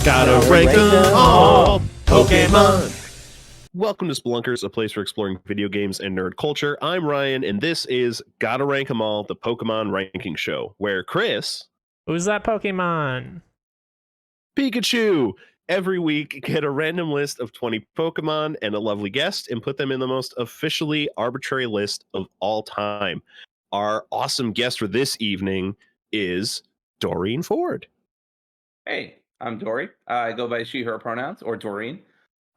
Gotta rank them all, Pokemon. Welcome to Spelunkers, a place for exploring video games and nerd culture. I'm Ryan, and this is Gotta Rank 'em All, the Pokemon ranking show, where Chris, Who's that Pokemon? Pikachu, every week get a random list of 20 Pokemon and a lovely guest and put them in the most officially arbitrary list of all time. Our awesome guest for this evening is Doreen Ford. Hey, I'm Dory. I go by she, her pronouns, or Doreen.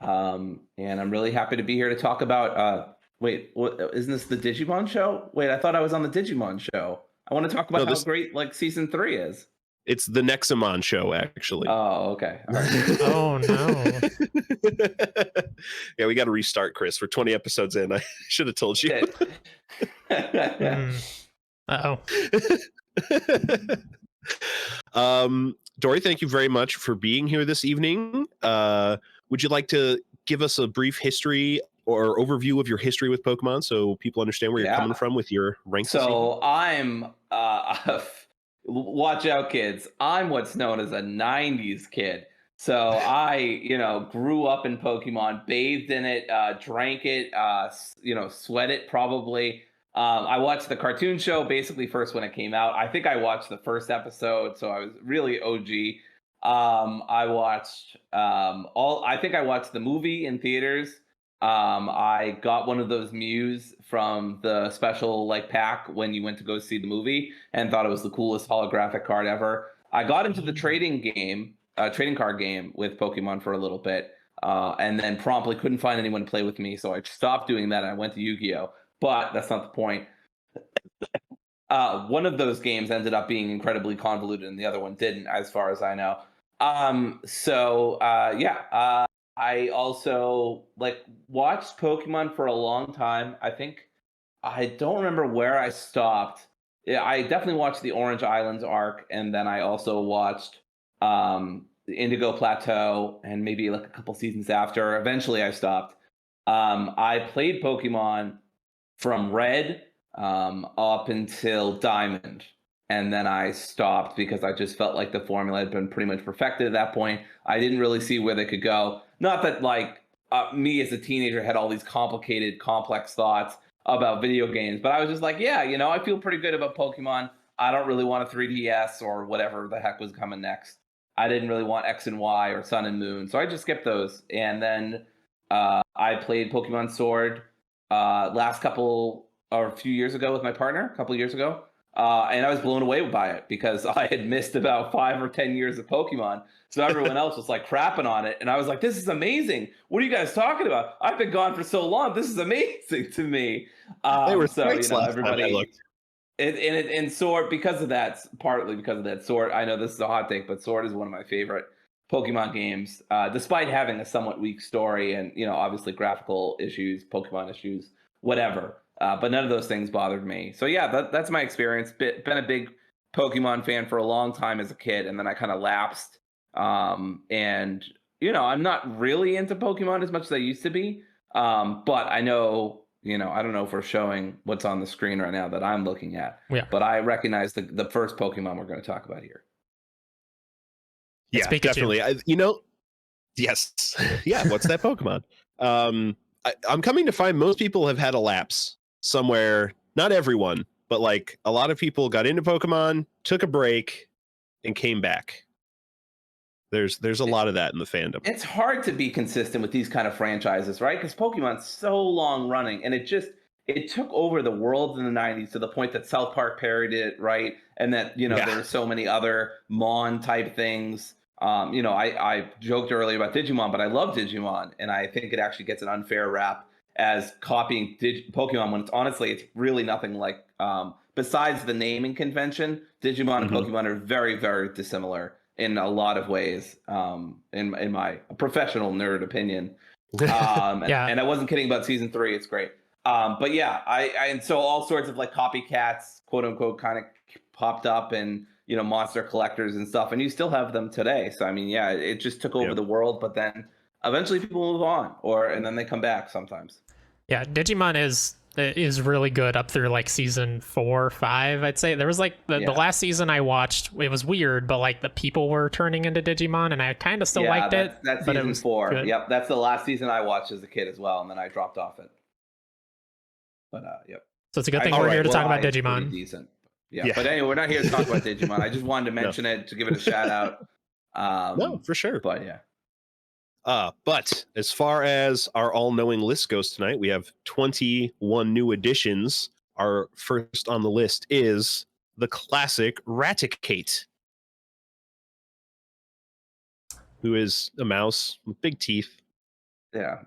And I'm really happy to be here to talk about, wait, what, isn't this the Digimon show? Wait, I thought I was on the Digimon show. I want to talk about how great, like, season 3 is. It's the Nexamon show, actually. Oh, okay. All right. Oh, no. Yeah, we got to restart, Chris. We're 20 episodes in. I should have told you. Uh-oh. Dory, thank you very much for being here this evening. Would you like to give us a brief history or overview of your history with Pokemon so people understand where you're coming from with your ranks? So I'm, watch out, kids. I'm what's known as a 90s kid. So I, grew up in Pokemon, bathed in it, drank it, sweat it probably. I watched the cartoon show basically first when it came out. I think I watched the first episode, so I was really OG. I watched I think I watched the movie in theaters. I got one of those Mews from the special pack when you went to go see the movie and thought it was the coolest holographic card ever. I got into the trading card game with Pokemon for a little bit, and then promptly couldn't find anyone to play with me, so I stopped doing that and I went to Yu-Gi-Oh! But that's not the point. One of those games ended up being incredibly convoluted and the other one didn't, as far as I know. I also watched Pokemon for a long time. I don't remember where I stopped. Yeah, I definitely watched the Orange Islands arc, and then I also watched the Indigo Plateau and maybe a couple seasons after. Eventually I stopped. I played Pokemon from Red up until Diamond, and then I stopped because I just felt like the formula had been pretty much perfected at that point. I didn't really see where they could go. Not that me as a teenager had all these complicated, complex thoughts about video games, but I was just like, yeah, I feel pretty good about Pokemon. I don't really want a 3DS or whatever the heck was coming next. I didn't really want X and Y or Sun and Moon, so I just skipped those. And then I played Pokemon Sword a few years ago with my partner, a couple years ago. And I was blown away by it because I had missed about 5 or 10 years of Pokemon. So everyone else was crapping on it. And I was like, this is amazing. What are you guys talking about? I've been gone for so long. This is amazing to me. They were everybody. And Sword, partly because of that, Sword, I know this is a hot take, but Sword is one of my favorite Pokemon games, despite having a somewhat weak story and, obviously graphical issues, Pokemon issues, whatever. But none of those things bothered me. So yeah, that's my experience. Been a big Pokemon fan for a long time as a kid, and then I kind of lapsed. And I'm not really into Pokemon as much as I used to be. But I know, I don't know if we're showing what's on the screen right now that I'm looking at. Yeah. But I recognize the first Pokemon we're going to talk about here. Yeah, definitely. Yes. Yeah, what's that Pokemon? I'm coming to find most people have had a lapse somewhere. Not everyone, but a lot of people got into Pokemon, took a break, and came back. There's a lot of that in the fandom. It's hard to be consistent with these kind of franchises, right? Because Pokemon's so long running, and it took over the world in the 90s to the point that South Park parodied it, right? And that, there were so many other Mon type things. I joked earlier about Digimon, but I love Digimon, and I think it actually gets an unfair rap as copying Pokemon when it's really nothing like, besides the naming convention, Digimon and Pokemon are very, very dissimilar in a lot of ways, in my professional nerd opinion. Yeah. And I wasn't kidding about season 3. It's great. But yeah, and so all sorts of copycats, quote unquote, kind of popped up, and monster collectors and stuff, and you still have them today. So I mean, yeah, it just took over the world, but then eventually people move on, and then they come back sometimes. Yeah, Digimon is is really good up through like season 4 or 5. I'd say there was like the last season I watched, it was weird, but like the people were turning into Digimon, and I kind of still liked it. That's but season it was 4. good. Yep, that's the last season I watched as a kid as well, and then I dropped off it. But yep. So it's a good thing we're here to talk about Digimon. Decent. Yeah, but anyway, we're not here to talk about Digimon. I just wanted to mention it to give it a shout out. No, for sure. But yeah. But as far as our all-knowing list goes tonight, we have 21 new additions. Our first on the list is the classic Raticate, who is a mouse with big teeth. Yeah.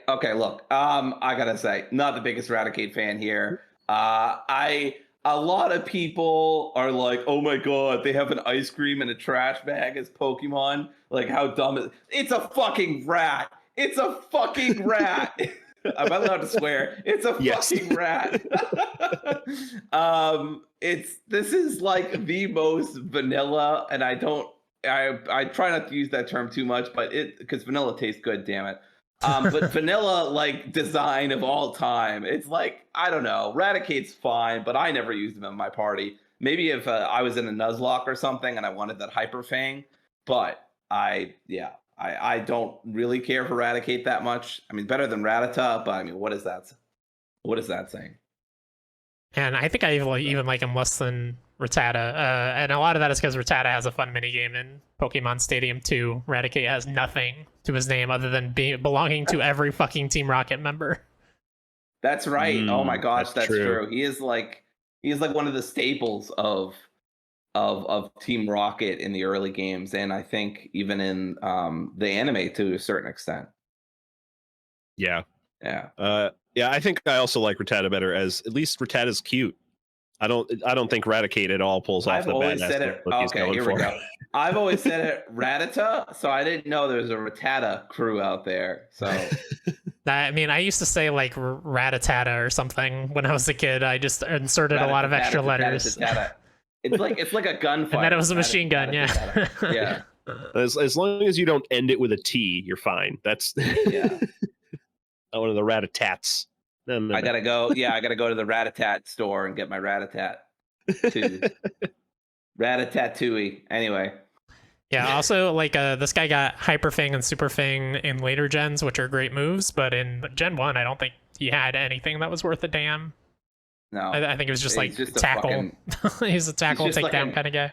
Okay, look. I gotta say, not the biggest Raticate fan here. A lot of people are like, oh my god, they have an ice cream in a trash bag as Pokemon. Like, how dumb is it? It's a fucking rat. It's a fucking rat. Am I allowed to swear? It's a fucking rat. This is like the most vanilla, and I try not to use that term too much, but because vanilla tastes good, damn it. But vanilla like design of all time. It's like, I don't know, Raticate's fine, but I never used them in my party. Maybe if I was in a Nuzlocke or something and I wanted that Hyper Fang, but I don't really care for Raticate that much. I mean, better than Rattata, but I mean, what is that saying? And I think I even like him less than Rattata, and a lot of that is because Rattata has a fun minigame in Pokemon Stadium 2. Raticate has nothing to his name other than belonging to every fucking Team Rocket member. That's right. Oh my gosh, that's true. He is like one of the staples of Team Rocket in the early games, and I think even in the anime to a certain extent. Yeah. Yeah. Yeah, I think I also like Rattata better, as at least Rattata's cute. I don't think Raticate at all pulls off the badass look he's going for. We go. I've always said it Rattata, so I didn't know there was a Rattata crew out there. So I mean, I used to say like Ratatata or something when I was a kid. I just inserted a lot of extra letters. It's like a gunfight. And then it was a machine gun, yeah. Yeah. As long as you don't end it with a T, you're fine. That's one of the Ratatats. No. I gotta go. Yeah, I gotta go to the Ratatat store and get my Ratatat too. Ratatatouille. Anyway. Yeah. Also, like this guy got Hyper Fang and Super Fang in later gens, which are great moves, but in Gen 1, I don't think he had anything that was worth a damn. No, I think it was just like just tackle. He's a tackle takedown kind of guy.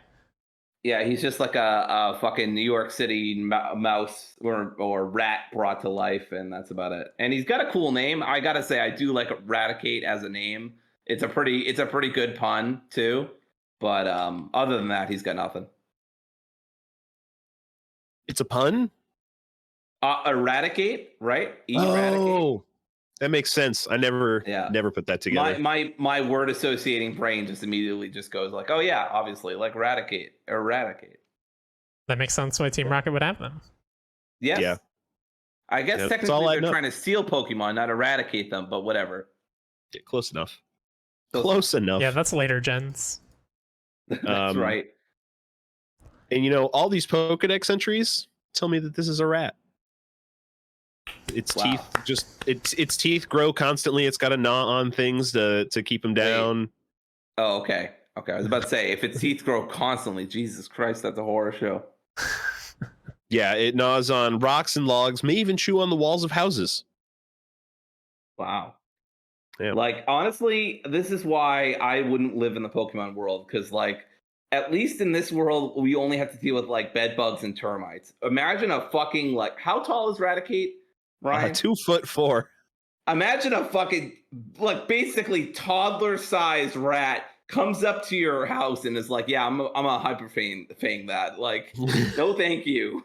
Yeah, he's just like a fucking New York City mouse or rat brought to life, and that's about it. And he's got a cool name. I gotta say, I do like Raticate as a name. It's a pretty good pun too. But other than that, he's got nothing. It's a pun? Eradicate, right? Eradicate. That makes sense. I never put that together. My word associating brain just immediately just goes like, oh yeah, obviously, like Raticate. That makes sense why Team Rocket would have them. Yes. Yeah. I guess technically they're trying to steal Pokemon, not eradicate them, but whatever. Yeah, close enough. Close enough. Yeah, that's later gens. That's right. And all these Pokedex entries tell me that this is a rat. Its teeth grow constantly. It's got to gnaw on things to keep them down. Wait. Oh, okay. I was about to say, if its teeth grow constantly, Jesus Christ, that's a horror show. Yeah, it gnaws on rocks and logs, may even chew on the walls of houses. Wow. Yeah. Like, honestly, this is why I wouldn't live in the Pokemon world, because, like, at least in this world, we only have to deal with, like, bed bugs and termites. Imagine a fucking, like, how tall is Raticate, Ryan? 2'4". Imagine a fucking, like, basically toddler-sized rat comes up to your house and is like, yeah, I'm a Hyper Fang that. Like, no thank you.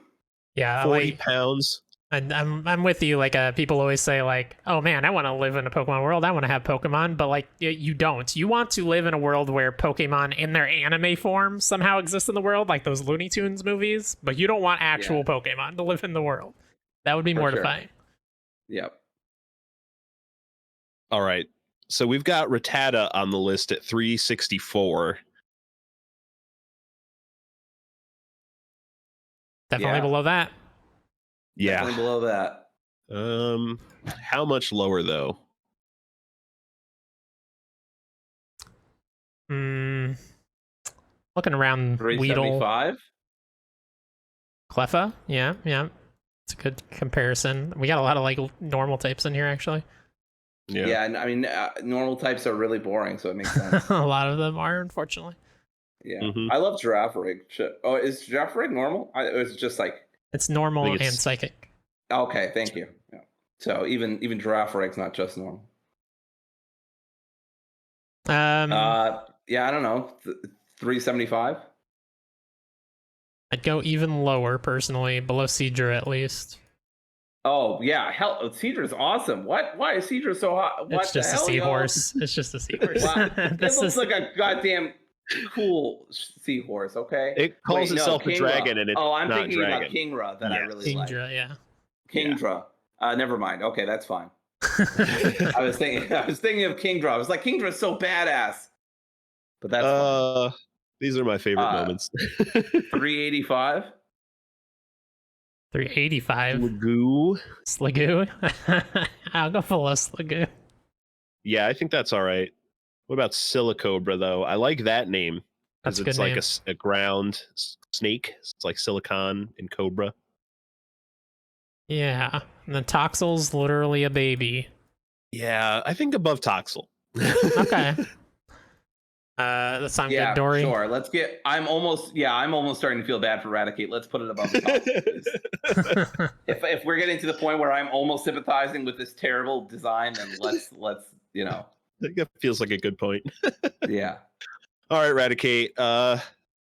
Yeah, 40 pounds. And I'm with you. Like, people always say, like, oh man, I want to live in a Pokemon world. I want to have Pokemon, but like, you don't. You want to live in a world where Pokemon in their anime form somehow exist in the world, like those Looney Tunes movies. But you don't want actual Pokemon to live in the world. That would be mortifying. Sure. Yep. All right. So we've got Rattata on the list at 364. Definitely below that. Yeah. Definitely below that. How much lower though? Hmm. Looking around, Weedle, 375. Cleffa. Yeah, yeah. It's a good comparison. We got a lot of like normal types in here, actually. Yeah, and I mean, normal types are really boring, so it makes sense. A lot of them are, unfortunately. Yeah, I love Giraffe Rig. Oh, is Giraffe Rig normal? It's just like it's normal and psychic. Okay, thank you. Yeah. So even Giraffe Rig's not just normal. Yeah, I don't know, 375. I'd go even lower personally, below Seadra at least. Oh yeah, hell, Seadra's awesome. What? Why is Seadra so hot? What it's just the hell, a seahorse. It's just a seahorse. Wow. It looks like a goddamn cool seahorse. Okay. It calls itself a dragon, and it's I'm not thinking dragon. about Kingdra that I really like. Kingdra, yeah. Kingdra. Never mind. Okay, that's fine. I was thinking of Kingdra. I was like, Kingdra's so badass. But that's fine. These are my favorite moments. 385. 385. Slagoo. Slagoo. I'll go below Slagoo. Yeah, I think that's all right. What about Silicobra though? I like that name because it's like a ground snake. It's like silicon and cobra. Yeah, and then Toxel's literally a baby. Yeah, I think above Toxel. Okay. That sounds good, Doreen. Sure. Let's get. I'm almost starting to feel bad for Raticate. Let's put it above the top. if we're getting to the point where I'm almost sympathizing with this terrible design, then let's That feels like a good point. Yeah. All right, Raticate. I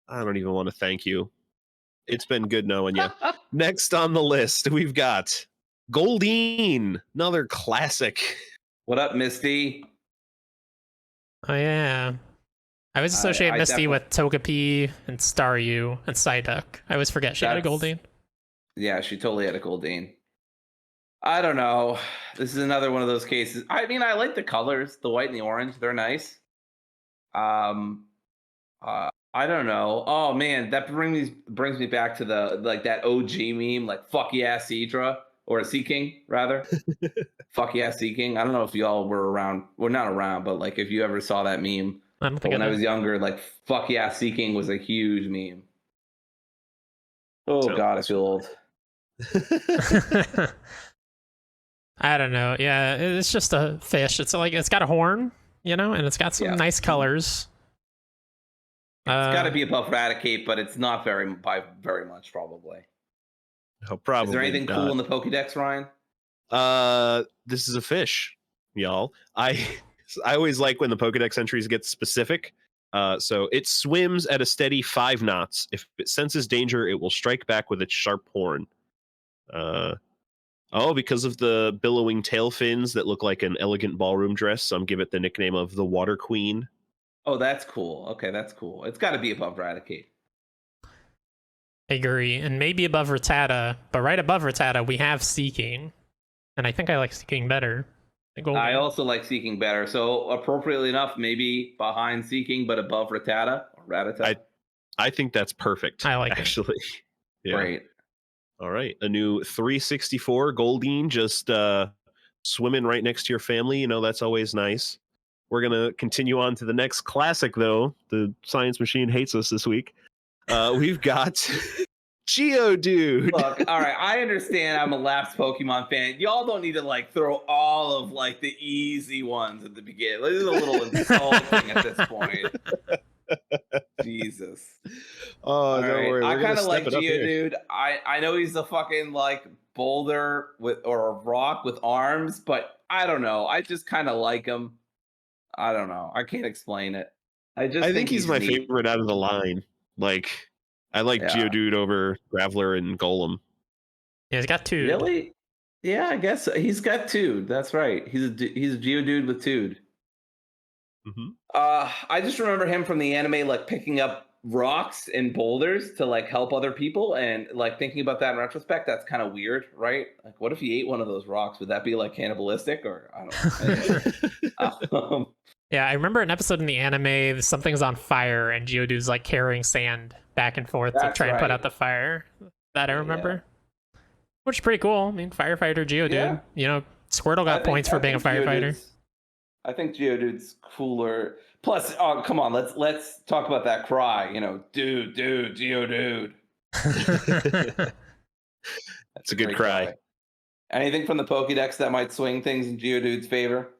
don't even want to thank you. It's been good knowing you. Next on the list, we've got Goldeen, another classic. What up, Misty? Oh yeah. I always associate Misty with Togepi and Staryu and Psyduck. I always forget she had a Goldeen. Yeah, she totally had a Goldeen. I don't know. This is another one of those cases. I mean, I like the colors, the white and the orange. They're nice. I don't know. Oh man, that brings me back to the that OG meme, like fuck yeah, Seadra, or Seaking rather. Fuck yeah, Seaking. I don't know if y'all were around. Well, not around, but like if you ever saw that meme. I don't think when I was younger, like fuck yeah, Seaking was a huge meme. Oh god, I feel old. I don't know. Yeah, it's just a fish. It's like it's got a horn, and it's got some nice colors. It's got to be above Raticate, but it's not by very much, probably. Oh, probably. Is there anything cool in the Pokedex, Ryan? This is a fish, y'all. I always like when the Pokedex entries get specific. So it swims at a steady 5 knots. If it senses danger, it will strike back with its sharp horn. Because of the billowing tail fins that look like an elegant ballroom dress, some give it the nickname of the Water Queen. Oh, that's cool. Okay, that's cool. It's got to be above Raticate. I agree, and maybe above Rattata, but right above Rattata, we have Seaking, and I think I like Seaking better. I also like Seaking better, so appropriately enough, maybe behind Seaking, but above Rattata or Rattata. I think that's perfect. I like actually. Yeah. Great. All right, a new 364 Goldeen just swimming right next to your family. That's always nice. We're going to continue on to the next classic, though. The science machine hates us this week. We've got Geodude. Look, all right, I understand I'm a lapsed Pokemon fan. Y'all don't need to, throw all of, the easy ones at the beginning. This is a little insulting at this point. Jesus. Oh, don't worry. I kind of like Geodude. I know he's a fucking, boulder or a rock with arms, but I don't know. I just kind of like him. I don't know. I can't explain it. I think he's my favorite out of the line. I like Geodude over Graveler and Golem. Yeah, he's got Tude. Really? Yeah, I guess he's got Tude. That's right. He's a Geodude with Tude. Mm-hmm. I just remember him from the anime, picking up rocks and boulders to help other people, and thinking about that in retrospect, that's kind of weird, right? What if he ate one of those rocks? Would that be cannibalistic, or I don't know? Yeah, I remember an episode in the anime, something's on fire and Geodude's carrying sand back and forth to try and put out the fire. That I remember. Which is pretty cool. I mean, firefighter Geodude. Squirtle got points for being a firefighter. I think Geodude's cooler. Plus, oh come on, let's talk about that cry. You know, dude, Geodude. That's a good cry. Anything from the Pokédex that might swing things in Geodude's favor?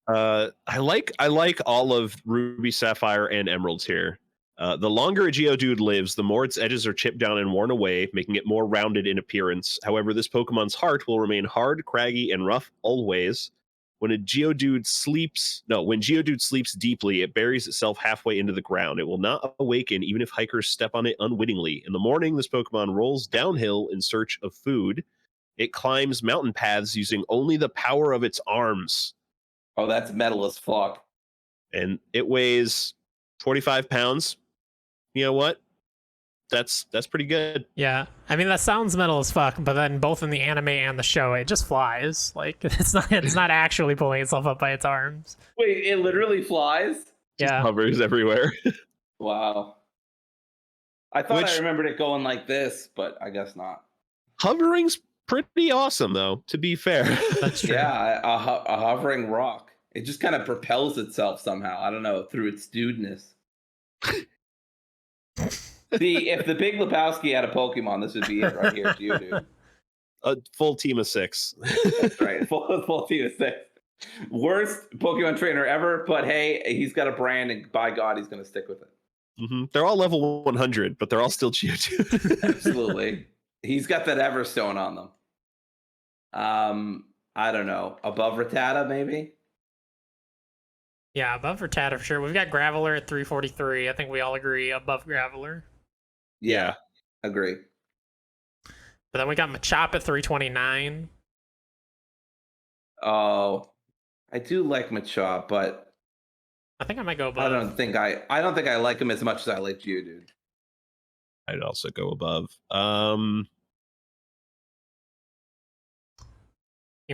I like all of Ruby, Sapphire, and Emeralds here. The longer a Geodude lives, the more its edges are chipped down and worn away, making it more rounded in appearance. However, this Pokemon's heart will remain hard, craggy, and rough always. When Geodude sleeps deeply, it buries itself halfway into the ground. It will not awaken even if hikers step on it unwittingly. In the morning, this Pokemon rolls downhill in search of food. It climbs mountain paths using only the power of its arms. Oh, that's metal as fuck. And it weighs 45 pounds. You know what? That's pretty good. Yeah, I mean that sounds metal as fuck, but then both in the anime and the show, it just flies. Like it's not actually pulling itself up by its arms. Wait, it literally flies? Yeah, just hovers everywhere. Wow. I thought I remembered it going like this, but I guess not. Hovering's pretty awesome, though. To be fair, that's true. Yeah, a hovering rock. It just kind of propels itself somehow. I don't know, through its dudeness. See, if the Big Lebowski had a Pokemon, this would be it right here, Geodude. A full team of 6. That's right, full team of 6. Worst Pokemon trainer ever, but hey, he's got a brand, and by God, he's going to stick with it. Mm-hmm. They're all level 100, but they're all still Geodude. Absolutely. He's got that Everstone on them. I don't know. Above Rattata, maybe? Yeah, above Rattata for sure. We've got Graveler at 343. I think we all agree above Graveler. Yeah, agree. But then we got Machop at 329. Oh, I do like Machop, but I think I might go above. I don't think I like him as much as I like Geodude. I'd also go above.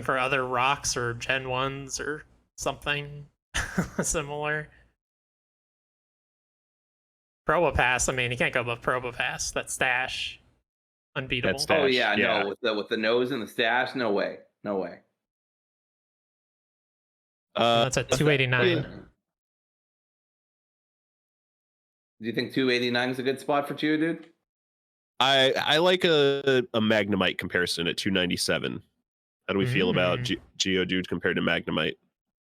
For other rocks or Gen 1s or something similar. Probopass, I mean, you can't go above Probopass. That stash. Unbeatable. That stash, oh, yeah, no. With the nose and the stash, no way. No way. That's at 289. Do you think 289 is a good spot for Geodude? I like a Magnemite comparison at 297. How do we feel about Geodude compared to Magnemite?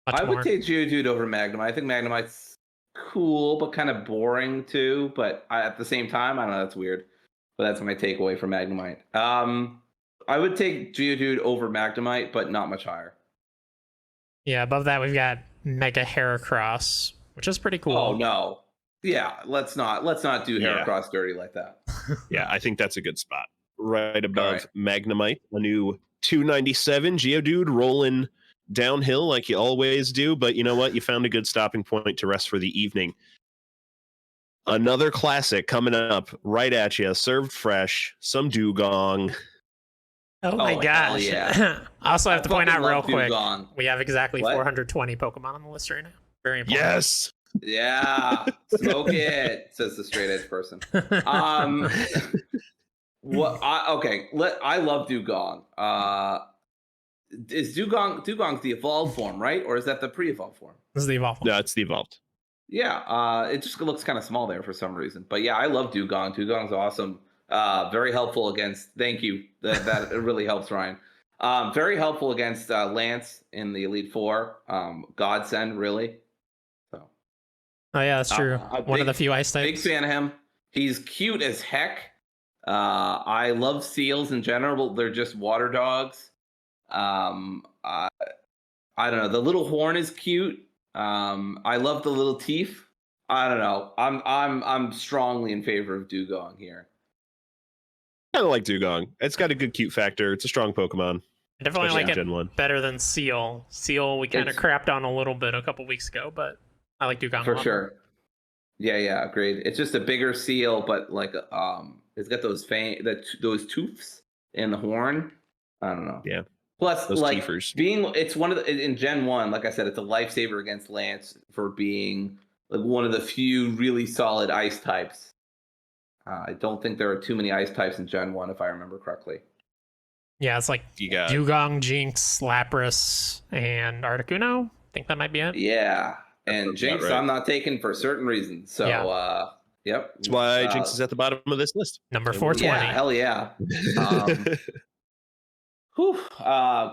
I would take Geodude over Magnemite. I think Magnemite's cool, but kind of boring too. But at the same time, I don't know, that's weird. But that's my takeaway from Magnemite. I would take Geodude over Magnemite, but not much higher. Yeah, above that we've got Mega Heracross, which is pretty cool. Oh no. Yeah, let's not do Heracross dirty like that. Yeah, I think that's a good spot. Right above Magnemite, a new 297 Geodude rolling downhill like you always do, but you know what? You found a good stopping point to rest for the evening. Another classic coming up right at you, served fresh, some Dugong. Oh my gosh. Yeah. I also have to point out real quick, Dugong. we have exactly 420 Pokemon on the list right now. Very important. Yes. Yeah. Smoke it, says the straight edge person. I love Dugong. Is Dugong's the evolved form, right? Or is that the pre-evolved form? This is the evolved form. No, it's the evolved. Yeah, it just looks kind of small there for some reason. But yeah, I love Dugong. Dugong's awesome. Very helpful against... Thank you. That really helps, Ryan. Very helpful against Lance in the Elite Four. Godsend, really. So. Oh yeah, that's true. One of the few ice types. Big fan of him. He's cute as heck. I love seals in general. They're just water dogs. I don't know. The little horn is cute. I love the little teeth. I don't know. I'm strongly in favor of Dugong here. I like Dugong. It's got a good cute factor. It's a strong Pokemon. I definitely like it better than Seal. Seal we kind of crapped on a little bit a couple weeks ago, but I like Dugong for sure. Yeah, agreed. It's just a bigger Seal, but like it's got those those tooths in the horn. I don't know. Yeah. Plus, those like teethers. it's one of in Gen 1, like I said, it's a lifesaver against Lance for being like one of the few really solid ice types. I don't think there are too many ice types in Gen 1, if I remember correctly. Yeah, it's like Dugong, Jinx, Lapras, and Articuno. I think that might be it. Yeah. And Jinx, right. I'm not taking for certain reasons. So, yep. That's why Jinx is at the bottom of this list. Number 420. Yeah, hell yeah.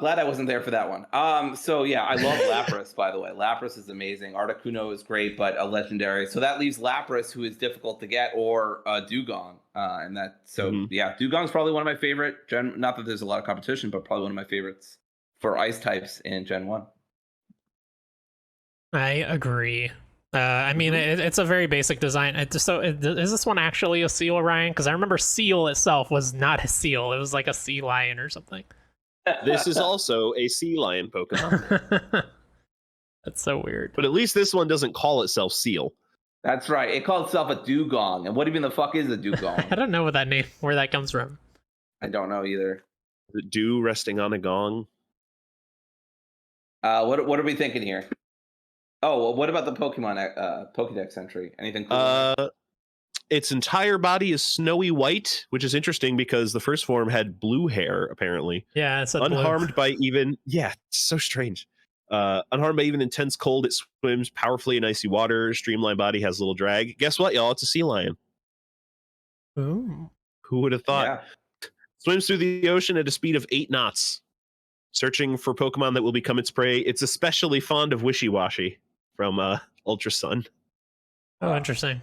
Glad I wasn't there for that one. So yeah, I love Lapras, by the way. Lapras is amazing. Articuno is great, but a legendary. So that leaves Lapras, who is difficult to get, or Dugong. And that, so yeah, Dugong's probably one of my favorite. Not that there's a lot of competition, but probably one of my favorites for ice types in Gen 1. I agree. I mean, it's a very basic design. Is this one actually a seal, Ryan? Because I remember seal itself was not a seal. It was like a sea lion or something. This is also a sea lion Pokemon. That's so weird. But at least this one doesn't call itself Seal. That's right. It calls itself a Dugong. And what even the fuck is a Dugong? I don't know where that comes from. I don't know either. The dew resting on a gong. What are we thinking here? Oh, well, what about the Pokemon Pokedex entry? Anything cool? Its entire body is snowy white, which is interesting because the first form had blue hair, apparently. Yeah, it's unharmed by even... Yeah, it's so strange. Unharmed by even intense cold, it swims powerfully in icy water. Streamlined body has little drag. Guess what, y'all? It's a sea lion. Ooh. Who would have thought? Yeah. Swims through the ocean at a speed of 8 knots. Searching for Pokemon that will become its prey. It's especially fond of Wishy-Washy from Ultra Sun. Oh, interesting.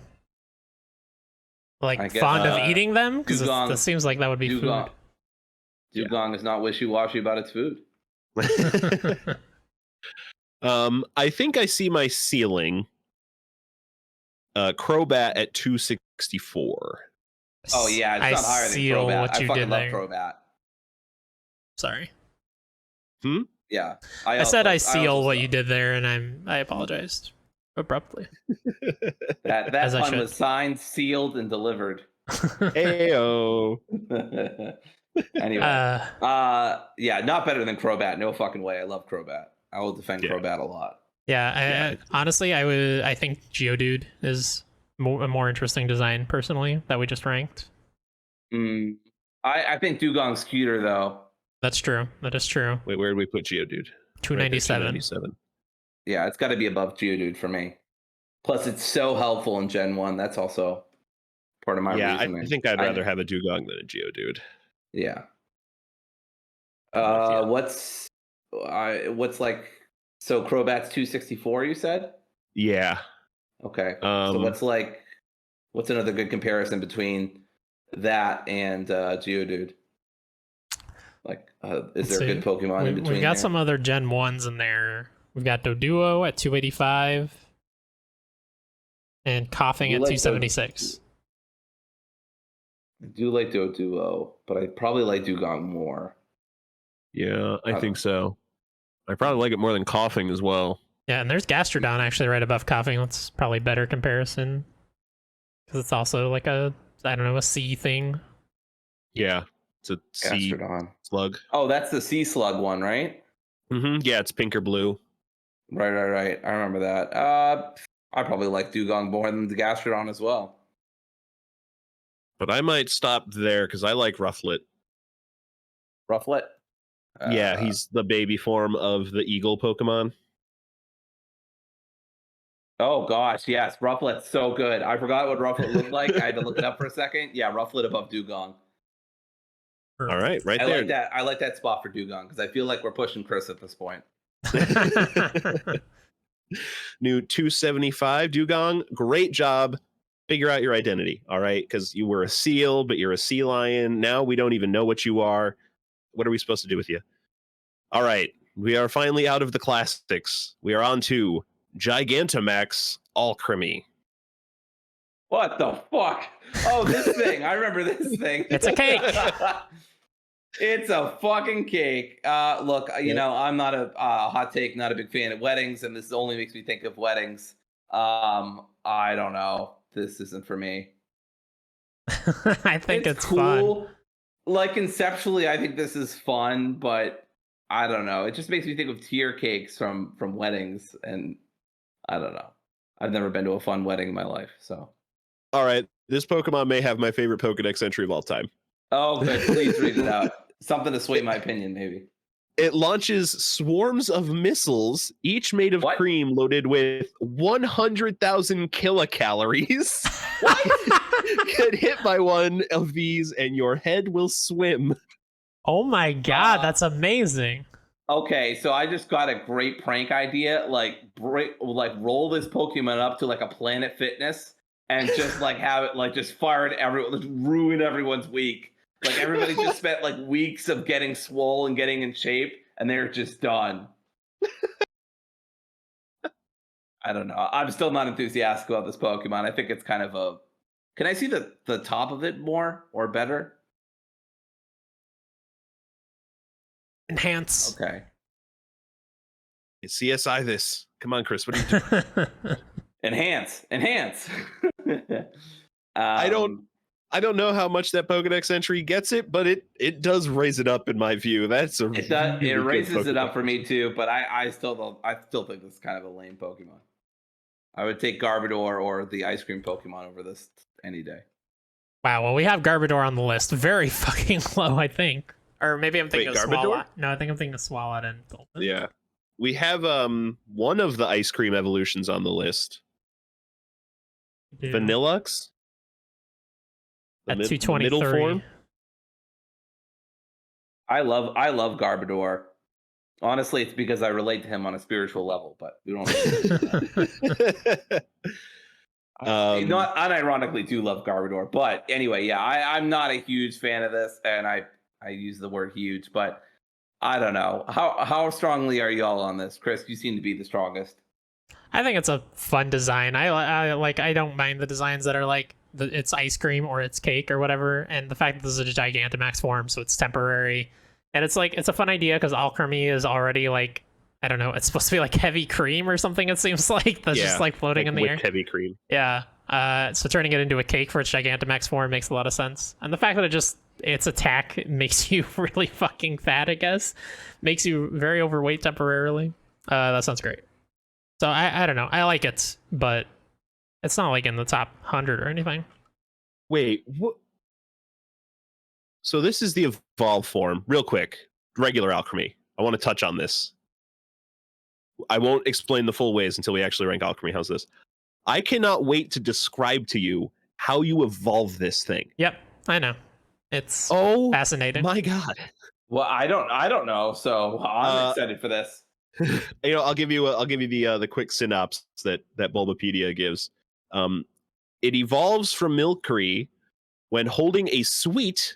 Like, fond of eating them? Because it seems like that would be Dugong. food. Dugong is not wishy-washy about its food. I think I see my ceiling. Crobat at 264. Oh, yeah, it's not higher than Crobat. I fucking love Crobat. Sorry. Yeah. I said I seal what you did there, and I apologized abruptly. That pun was signed, sealed, and delivered. Heyo. Anyway, yeah, not better than Crobat. No fucking way. I love Crobat. I will defend Crobat a lot. Yeah, honestly, I think Geodude is a more interesting design personally that we just ranked. I think Dugong's cuter though. That's true. That is true. Wait, where did we put Geodude? 297. Right, 297. Yeah, it's got to be above Geodude for me. Plus, it's so helpful in Gen 1. That's also part of my reasoning. I think I'd rather have a Dugong than a Geodude. Yeah. What's like... So, Crobat's 264, you said? Yeah. Okay. So, what's another good comparison between that and Geodude? Like, is there a good Pokemon in between? We've got some other Gen 1s in there. We've got Doduo at 285 and Coughing at 276. I do like Doduo, but I probably like Dugong more. Yeah, I think so. I probably like it more than Coughing as well. Yeah, and there's Gastrodon actually right above Coughing. That's probably a better comparison. Because it's also like a sea thing. Yeah, it's a sea slug. Oh, that's the sea slug one, right? Yeah, it's pink or blue. Right. I remember that. I probably like Dugong more than the Gastrodon as well. But I might stop there because I like Rufflet. Rufflet? Yeah, he's the baby form of the eagle Pokemon. Oh gosh, yes, Rufflet's so good. I forgot what Rufflet looked like. I had to look it up for a second. Yeah, Rufflet above Dugong. All right, right there. I like that spot for Dugong because I feel like we're pushing Chris at this point. New 275 Dugong. Great job. Figure out your identity. All right, because you were a seal, but you're a sea lion. Now we don't even know what you are. What are we supposed to do with you? All right, we are finally out of the classics. We are on to Gigantamax Alchemy. What the fuck? Oh, this thing. I remember this thing. It's a cake. It's a fucking cake. Look, you know, I'm not a hot take, not a big fan of weddings, and this only makes me think of weddings. I don't know. This isn't for me. I think it's cool. Fun. Like, conceptually, I think this is fun, but I don't know. It just makes me think of tier cakes from weddings, and I don't know. I've never been to a fun wedding in my life, so. All right, this Pokemon may have my favorite Pokedex entry of all time. Oh, good. Please read it out. Something to sway my opinion, maybe. It launches swarms of missiles, each made of cream loaded with 100,000 kilocalories. What? Get hit by one of these and your head will swim. Oh my god, that's amazing. Okay, so I just got a great prank idea. Roll this Pokemon up to like a Planet Fitness and just like have it like just fire at everyone, just ruin everyone's week. Like everybody just spent like weeks of getting swole and getting in shape, and they're just done. I don't know. I'm still not enthusiastic about this Pokemon. I think it's kind of a. Can I see the top of it more or better? Enhance. Okay. CSI this. Come on, Chris. What are you doing? Enhance. I don't know how much that Pokedex entry gets it, but it does raise it up in my view. That's a it raises it up for me too, but I still think this is kind of a lame Pokemon. I would take Garbodor or the ice cream Pokemon over this any day. Wow, well we have Garbodor on the list. Very fucking low, I think. Or maybe I'm thinking of Swalot. No, I think I'm thinking of Swalot and Golden. Yeah. We have one of the ice cream evolutions on the list. Dude. Vanillux. At 223. Middle form. I love Garbodor. Honestly, it's because I relate to him on a spiritual level, but we don't. Not unironically do love Garbodor, but anyway, yeah, I'm not a huge fan of this, and I use the word huge, but I don't know. How strongly are y'all on this? Chris, you seem to be the strongest. I think it's a fun design. I don't mind the designs that are like it's ice cream or it's cake or whatever, and the fact that this is a Gigantamax form, so it's temporary, and it's a fun idea because Alchemy is already like, I don't know, it's supposed to be like heavy cream or something. It seems like that's just like floating in the air. Heavy cream. Yeah. So turning it into a cake for its Gigantamax form makes a lot of sense, and the fact that its attack makes you really fucking fat, I guess, makes you very overweight temporarily. That sounds great. So I don't know. I like it, but it's not like in the top 100 or anything. Wait, what? So this is the evolved form. Real quick, regular Alchemy. I want to touch on this. I won't explain the full ways until we actually rank Alchemy. How's this? I cannot wait to describe to you how you evolve this thing. Yep, I know. It's fascinating. My God. Well, I don't know, so I'm excited for this. I'll give you the quick synopsis that Bulbapedia gives. It evolves from Milcery while holding a sweet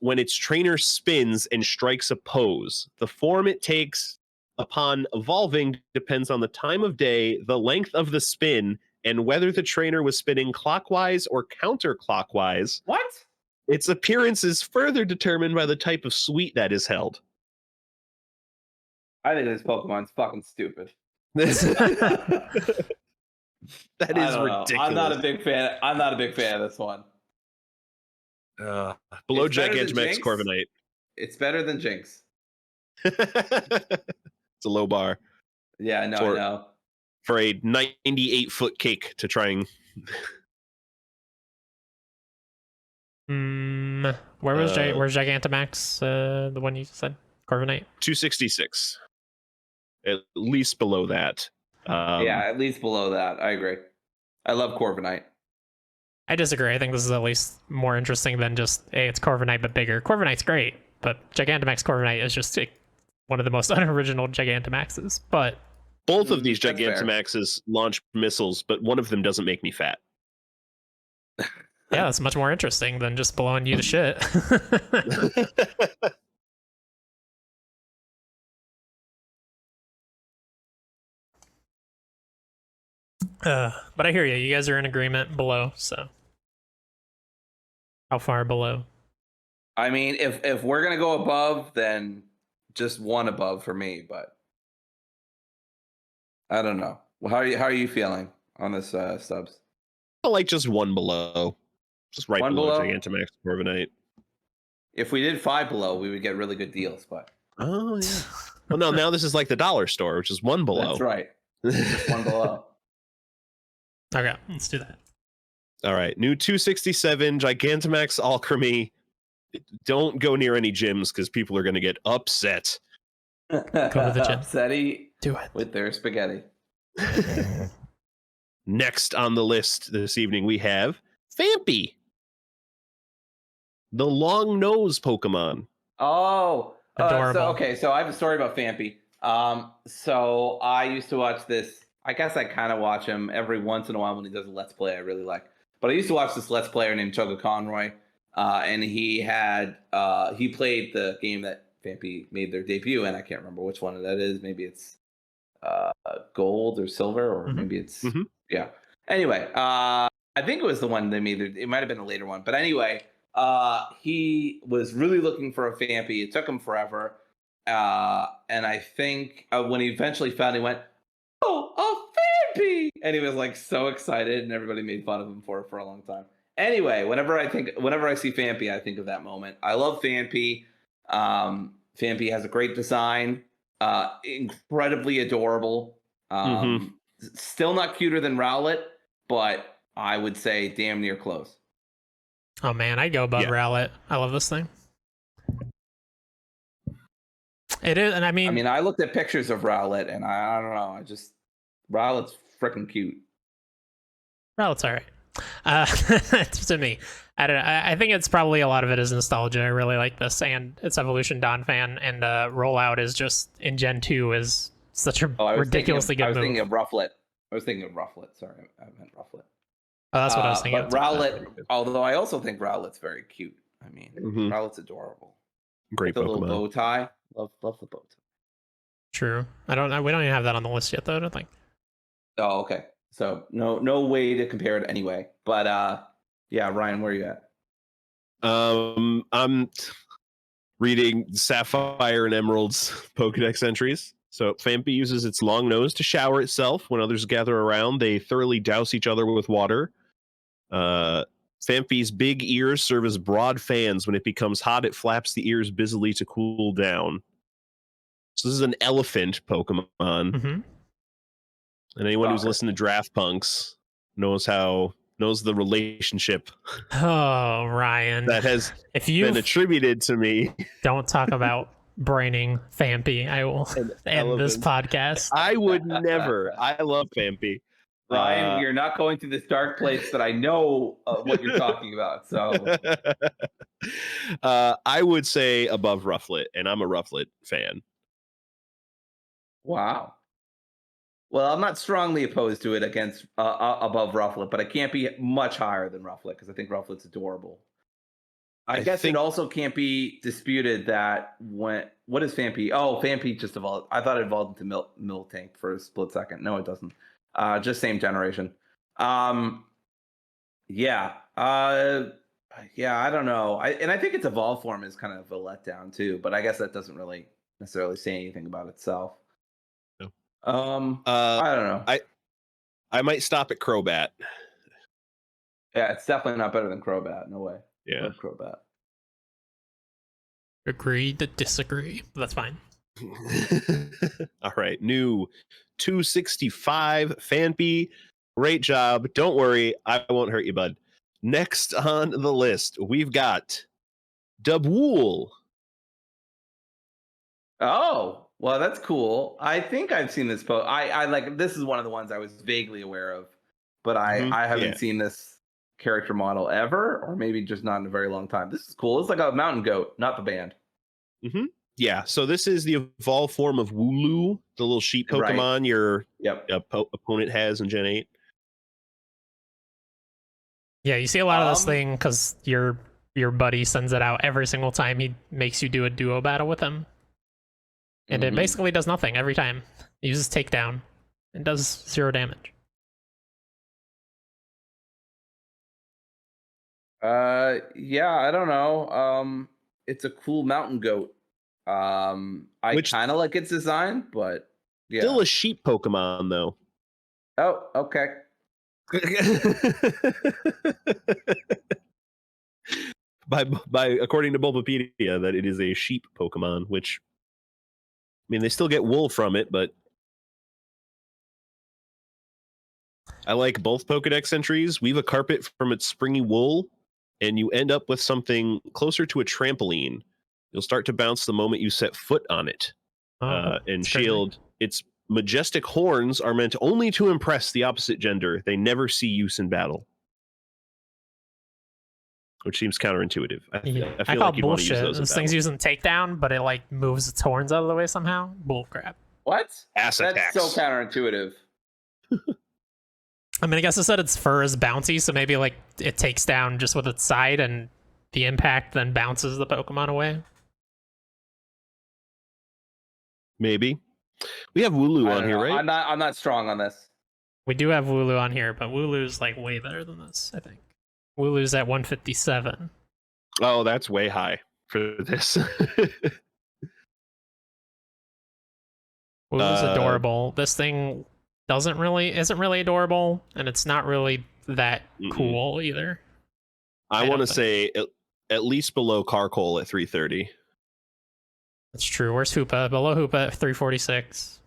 when its trainer spins and strikes a pose. The form it takes upon evolving depends on the time of day, the length of the spin, and whether the trainer was spinning clockwise or counterclockwise. What? Its appearance is further determined by the type of sweet that is held. I think this Pokemon's fucking stupid. That is ridiculous. I'm not a big fan of this one. Below Gigantamax Corviknight. It's better than Jinx. It's a low bar. Yeah, I know. For a 98-foot cake to try and... Where's Gigantamax? The one you said? Corviknight? 266. At least below that. Yeah, at least below that. I agree. I love Corviknight. I disagree. I think this is at least more interesting than just, hey, it's Corviknight but bigger. Corviknight's great, but Gigantamax Corviknight is just one of the most unoriginal Gigantamaxes. But both of these Gigantamaxes launch missiles, but one of them doesn't make me fat. Yeah, that's much more interesting than just blowing you to shit. But I hear you. You guys are in agreement below, so. How far below? I mean, if we're going to go above, then just one above for me, but I don't know. How are you feeling on this, Stubbs? I like just one below. Just right below Gigantamax Corviknight. If we did 5 below, we would get really good deals, but... Oh, yeah. Well, no, now this is like the dollar store, which is 1 below. That's right. Just 1 below. Okay, let's do that. All right, new 267 Gigantamax Alchemy don't go near any gyms because people are going to get upset. Go to the gym. Upsetty. Do it with their spaghetti. Next on the list this evening, we have Phanpy, the long nose Pokemon. Oh, adorable. So I have a story about Phanpy. So I used to watch this. I guess I kind of watch him every once in a while when he does a Let's Play I really like. But I used to watch this Let's Player named Chugga Conroy, and he played the game that Phanpy made their debut, and I can't remember which one that is. Maybe it's gold or silver, or maybe it's yeah. Anyway, I think it was the one they made. It might have been a later one, but anyway, he was really looking for a Phanpy. It took him forever, and I think when he eventually found, he went, "Oh, a Phanpy!" And he was like so excited, and everybody made fun of him for a long time. Anyway, whenever I see Phanpy, I think of that moment. I love Phanpy. Phanpy has a great design. Incredibly adorable. Still not cuter than Rowlet, but I would say damn near close. Oh man, I go above Rowlet. I love this thing. It is, and I mean, I looked at pictures of Rowlet, and I don't know. Rowlet's freaking cute. Rowlet's all right. To me, I don't know. I think it's probably a lot of it is nostalgia. I really like this, and it's Evolution Dawn fan, and rollout is just in Gen 2 is such a ridiculously good move. I was thinking of Rufflet. Sorry, I meant Rufflet. Oh, that's what I was thinking. But Rowlet, although I also think Rowlet's very cute. I mean, Rowlet's adorable. Great the Pokemon. Little bow tie. Love the bow tie. True. I don't know. We don't even have that on the list yet, though. I don't think. Oh, okay. So no way to compare it anyway. But yeah, Ryan, where are you at? I'm reading Sapphire and Emerald's Pokedex entries. So Phanpy uses its long nose to shower itself. When others gather around, they thoroughly douse each other with water. Phanpy's big ears serve as broad fans. When it becomes hot, it flaps the ears busily to cool down. So this is an elephant Pokemon. And anyone who's listened to Draft Punks knows the relationship. Oh, Ryan, that has been attributed to me. Don't talk about braining Phanpy. I will end this podcast. I would never. I love Phanpy. Ryan, you're not going to this dark place that I know what you're talking about. So I would say above Rufflet, and I'm a Rufflet fan. Wow. Well, I'm not strongly opposed to it against above Rufflet, but it can't be much higher than Rufflet because I think Rufflet's adorable. I guess it also can't be disputed that what is Phanpy? Oh, Phanpy just evolved. I thought it evolved into Miltank for a split second. No, it doesn't. Just same generation. Yeah. I don't know. I think its evolved form is kind of a letdown too, but I guess that doesn't really necessarily say anything about itself. I don't know. I might stop at Crobat. Yeah, it's definitely not better than Crobat. No way. Yeah, love Crobat. Agree to disagree. That's fine. All right, new 265 Phanpy. Great job. Don't worry, I won't hurt you, bud. Next on the list, we've got Dabwool. Oh, well, that's cool. I think I've seen this post. I like this is one of the ones I was vaguely aware of, but I haven't seen this character model ever, or maybe just not in a very long time. This is cool. It's like a mountain goat, not the band. Yeah, so this is the evolved form of Wooloo, the little sheep Pokemon your opponent has in Gen 8. Yeah, you see a lot of this thing because your buddy sends it out every single time he makes you do a duo battle with him. And it basically does nothing every time. It uses takedown and does 0 damage. Yeah, I don't know. It's a cool mountain goat. I kind of like its design, but yeah. Still a sheep Pokemon though. Oh, okay. by according to Bulbapedia, that it is a sheep Pokemon, which I mean, they still get wool from it, but I like both Pokedex entries. Weave a carpet from its springy wool. and you end up with something closer to a trampoline. You'll start to bounce the moment you set foot on it. And Shield, crazy. Its majestic horns are meant only to impress the opposite gender. They never see use in battle. Which seems counterintuitive. I feel call like you'd want to use those. This thing's using takedown, but it like moves its horns out of the way somehow. Bullcrap. What? That's attacks. So counterintuitive. I mean, I guess it said its fur is bouncy, so maybe like it takes down just with its side, and the impact then bounces the Pokemon away. Maybe. We have Wooloo on here, right? I'm not strong on this. We do have Wooloo on here, but Wooloo's like way better than this, I think. Wooloo's at 157. Oh, that's way high for this. Wooloo's adorable. This thing isn't really adorable, and it's not really that cool either. I want to say at least below Carkol at 330. That's true. Where's Hoopa? Below Hoopa at 346.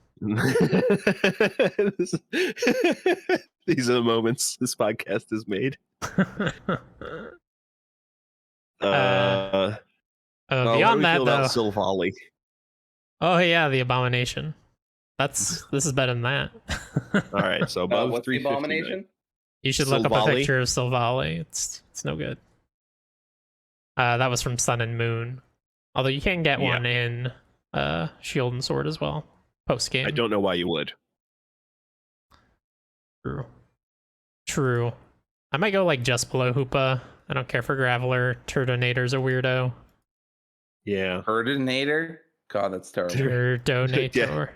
These are the moments this podcast is made. Beyond that, though, Silvally. Oh yeah, the Abomination. This is better than that. All right, so above what's the Abomination? You should look up a picture of Silvally. It's no good. That was from Sun and Moon. Although you can get one in Shield and Sword as well, post game. I don't know why you would. True. I might go like just below Hoopa. I don't care for Graveler. Turtonator's a weirdo. Yeah. Turtonator? God, that's terrible. Turtonator. Yeah.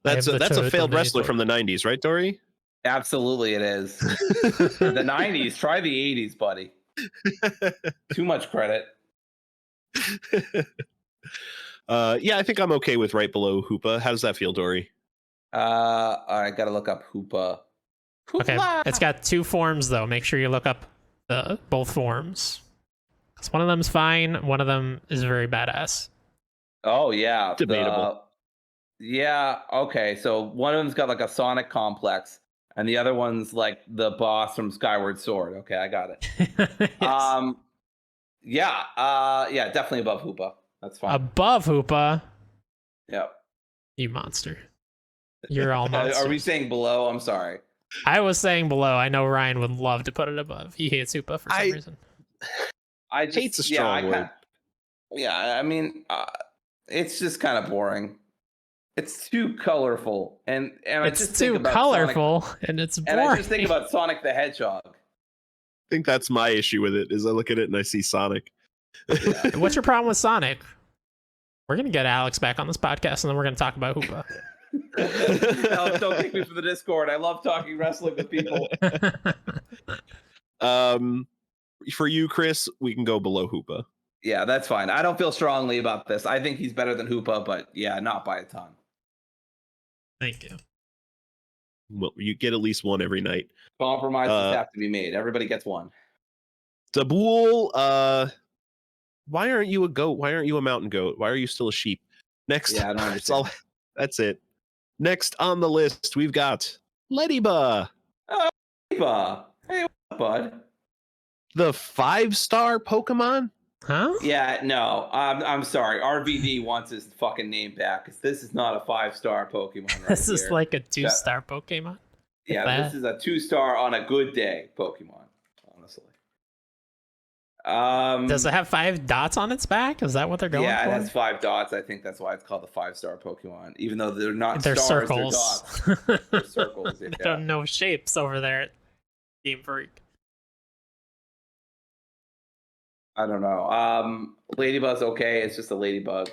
That's a failed wrestler from the 90s, right, Dory? Absolutely it is. The 90s. Try the 80s, buddy. Too much credit. Yeah, I think I'm okay with right below Hoopa. How does that feel, Dory? I gotta look up Hoopa. Okay, it's got two forms though. Make sure you look up both forms. Because one of them's fine, one of them is very badass. Oh yeah, debatable. Yeah, okay. So one of them's got like a Sonic complex, and the other one's like the boss from Skyward Sword. Okay, I got it. Yes. Yeah, definitely above Hoopa. That's fine. Above Hoopa? Yep. You monster. You're all monsters. Are we saying below? I'm sorry. I was saying below. I know Ryan would love to put it above. He hates Hoopa for some reason. I just, hate's a strong word. I mean, it's just kind of boring. It's too colorful, and it's too colorful, and it's boring. And I just think about Sonic the Hedgehog. I think that's my issue with it. Is I look at it and I see Sonic. Yeah. What's your problem with Sonic? We're gonna get Alex back on this podcast, and then we're gonna talk about Hoopa. Alex, don't kick me from the Discord. I love talking wrestling with people. For you, Chris, we can go below Hoopa. Yeah, that's fine. I don't feel strongly about this. I think he's better than Hoopa, but yeah, not by a ton. Thank you. Well, you get at least one every night. Compromises have to be made. Everybody gets one. Dabwool, why aren't you a goat? Why aren't you a mountain goat? Why are you still a sheep? Next, yeah, I don't understand. That's it. Next on the list, we've got Ladybug. Oh, Ladybug. Hey, what's up, bud? The 5-star Pokemon? Huh? Yeah, no. I'm sorry. RVD wants his fucking name back because this is not a 5-star Pokemon. Right This is here. like a 2-star Pokemon. Yeah, this is a 2-star on a good day Pokemon. Honestly. Does it have 5 dots on its back? Is that what they're going for? Yeah, it has 5 dots. I think that's why it's called the 5-star Pokemon. Even though they're not they're stars, circles. they're dots. They're circles. Yeah. They don't know shapes over there at Game Freak. I don't know. Ladybug's okay. It's just a ladybug.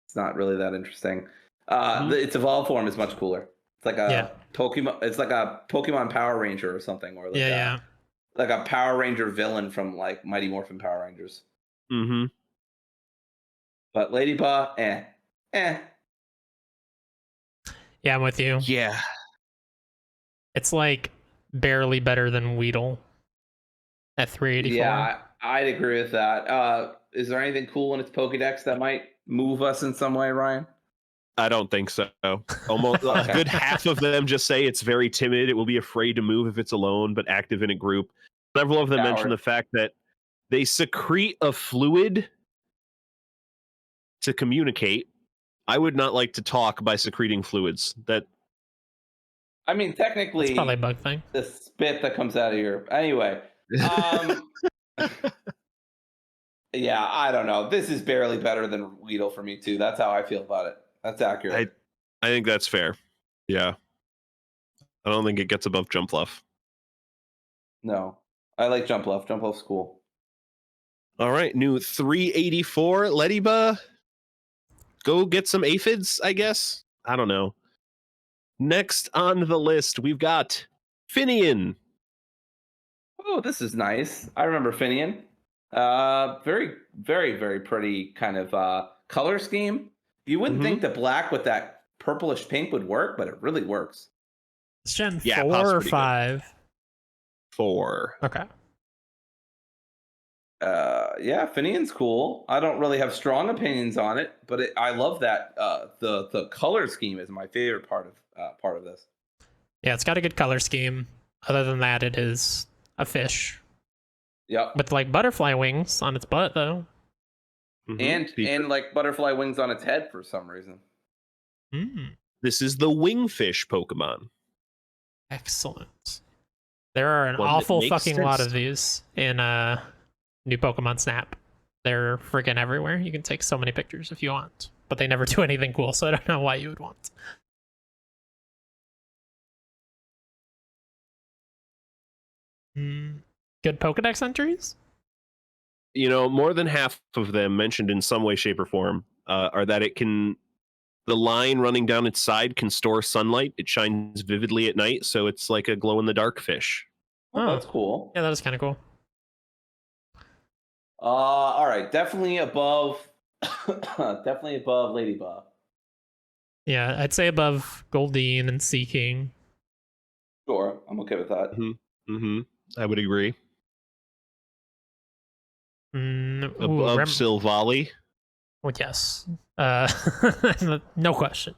It's not really that interesting. Its evolved form is much cooler. It's like a Pokemon. It's like a Pokemon Power Ranger or something, or like like a Power Ranger villain from like Mighty Morphin Power Rangers. Mm-hmm. But Ladybug, Yeah, I'm with you. Yeah. It's like barely better than Weedle at 384. Yeah, I'd agree with that. Is there anything cool in its Pokedex that might move us in some way, Ryan? I don't think so. Almost a good half of them just say it's very timid. It will be afraid to move if it's alone, but active in a group. Several of them mention the fact that They secrete a fluid to communicate. I would not like to talk by secreting fluids. I mean, technically, it's probably a bug thing. The spit that comes out of your anyway. Yeah, I don't know. This is barely better than Weedle for me too. That's how I feel about it. That's accurate. I think that's fair. Yeah. I don't think it gets above Jumpluff. No. I like Jumpluff. Jumpluff's cool. All right, new 384 Ladybug. Go get some aphids, I guess. I don't know. Next on the list, we've got Finian. Oh, this is nice. I remember Finian. Very, very, very pretty kind of color scheme. You wouldn't think the black with that purplish pink would work, but it really works. It's Gen 4 or 5? Good. 4. Okay. Yeah, Finian's cool. I don't really have strong opinions on it, but I love that the color scheme is my favorite part of this. Yeah, it's got a good color scheme. Other than that, it is a fish. Yep. With like butterfly wings on its butt, though. And like butterfly wings on its head for some reason. This is the wingfish Pokemon. Excellent. There are an awful fucking lot of these in new Pokemon Snap. They're freaking everywhere. You can take so many pictures if you want, but they never do anything cool, so I don't know why you would want. Good Pokedex entries? You know, more than half of them mentioned in some way, shape, or form are that the line running down its side can store sunlight. It shines vividly at night, so it's like a glow-in-the-dark fish. Oh, that's cool. Yeah, that is kind of cool. All right, definitely above Ladybug. Yeah, I'd say above Goldeen and Seeking. Sure, I'm okay with that. I would agree. Above Silvally. Well, yes. No question.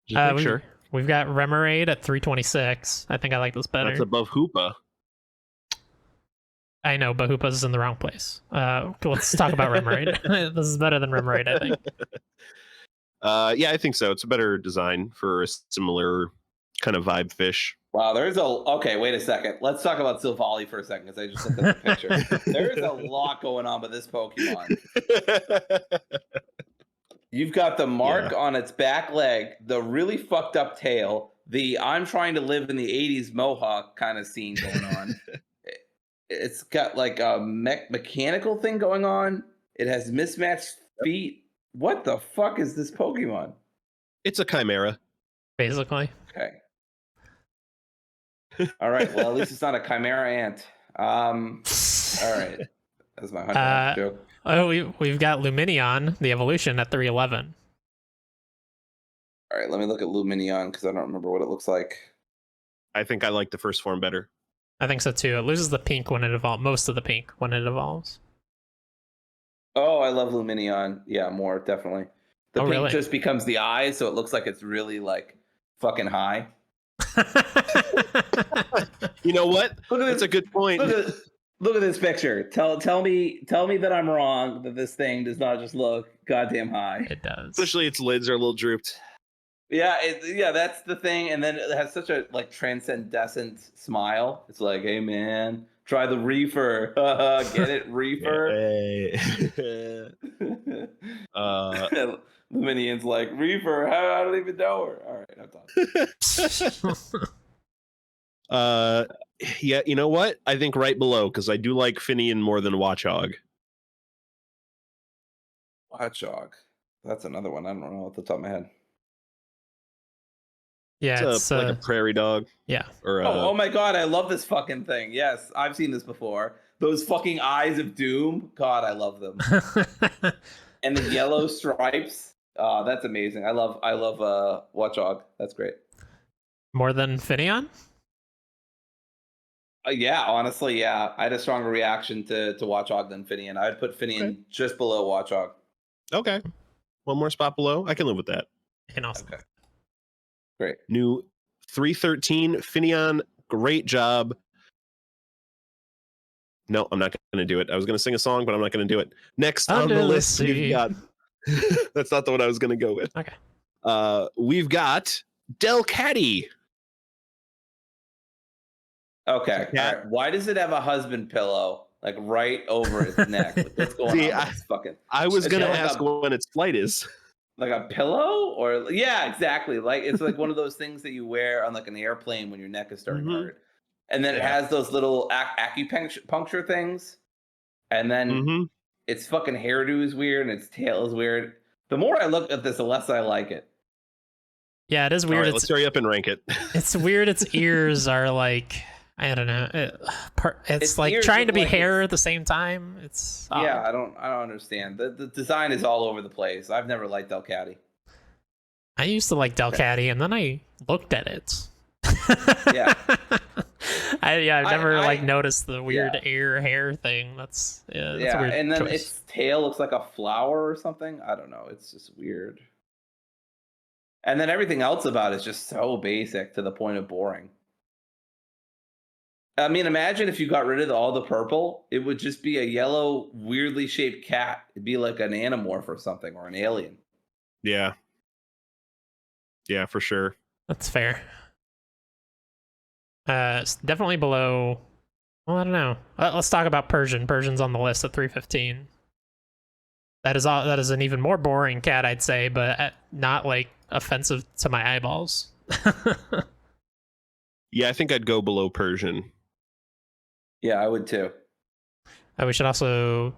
Sure. We've got Remoraid at 326. I think I like this better. That's above Hoopa. I know, but Hoopa's in the wrong place. Let's talk about Remoraid. This is better than Remoraid, I think. Yeah, I think so. It's a better design for a similar kind of vibe fish. Wow, okay, wait a second. Let's talk about Silvally for a second, because I just looked at the picture. There's a lot going on with this Pokemon. You've got the mark on its back leg, the really fucked up tail, the I'm trying to live in the 80s Mohawk kind of scene going on. It's got like a mechanical thing going on. It has mismatched feet. What the fuck is this Pokemon? It's a Chimera. Basically. Okay. All right. Well, at least it's not a Chimera ant. All right. That's my 100 joke. Oh, we've got Luminion, the evolution, at 311. All right. Let me look at Luminion because I don't remember what it looks like. I think I like the first form better. I think so too. It loses the pink when it evolves. Most of the pink when it evolves. Oh, I love Luminion. Yeah, more definitely. The pink really? Just becomes the eyes, so it looks like it's really like fucking high. You know what? That's a good point. Look at this picture. Tell me that I'm wrong. That this thing does not just look goddamn high. It does. Especially its lids are a little drooped. Yeah, that's the thing. And then it has such a like transcendent smile. It's like, hey man, try the reefer. Get it, reefer. Luminion's like, reefer. I don't even know her. All right, I'm done. Yeah, you know what? I think right below, because I do like Finian more than Watchog. Watchog. That's another one. I don't know off the top of my head. Yeah, it's like a prairie dog. Yeah. Or oh my god, I love this fucking thing. Yes, I've seen this before. Those fucking eyes of doom. God, I love them. And the yellow stripes. That's amazing. I love Watchog. That's great. More than Finion? Yeah, honestly, yeah. I had a stronger reaction to Watchog than Finian. I would put Finian just below Watchog. Okay. One more spot below. I can live with that. And also. Okay. Great. New 313 Finion. Great job. No, I'm not going to do it. I was going to sing a song, but I'm not going to do it. Next Under on the the list, sea. we've got. That's not the one I was going to go with. Okay. We've got Delcatty. Okay. All right. Why does it have a husband pillow like right over its neck? Like, what's going on with this fucking? I was going to ask when its flight is. Like a pillow, or yeah, exactly. Like it's like one of those things that you wear on like an airplane when your neck is starting to hurt, and then it has those little acupuncture things, and then its fucking hairdo is weird and its tail is weird. The more I look at this, the less I like it. Yeah, it is weird. All right, let's hurry up and rank it. It's weird. Its ears are like, I don't know. It's like trying to be hair at the same time. It's yeah, I don't understand. The design is all over the place. I've never liked Delcatty. I used to like Delcatty, and then I looked at it. Yeah. I've never noticed the weird ear hair thing. That's a weird and then choice. its tail looks like a flower or something. I don't know. It's just weird. And then everything else about it is just so basic to the point of boring. I mean, imagine if you got rid of all the purple, it would just be a yellow, weirdly shaped cat. It'd be like an Animorph or something, or an alien. Yeah. Yeah, for sure. That's fair. It's definitely below. Well, I don't know. Let's talk about Persian. Persian's on the list at 315. That is an even more boring cat, I'd say, but not like offensive to my eyeballs. Yeah, I think I'd go below Persian. Yeah, I would too. We should also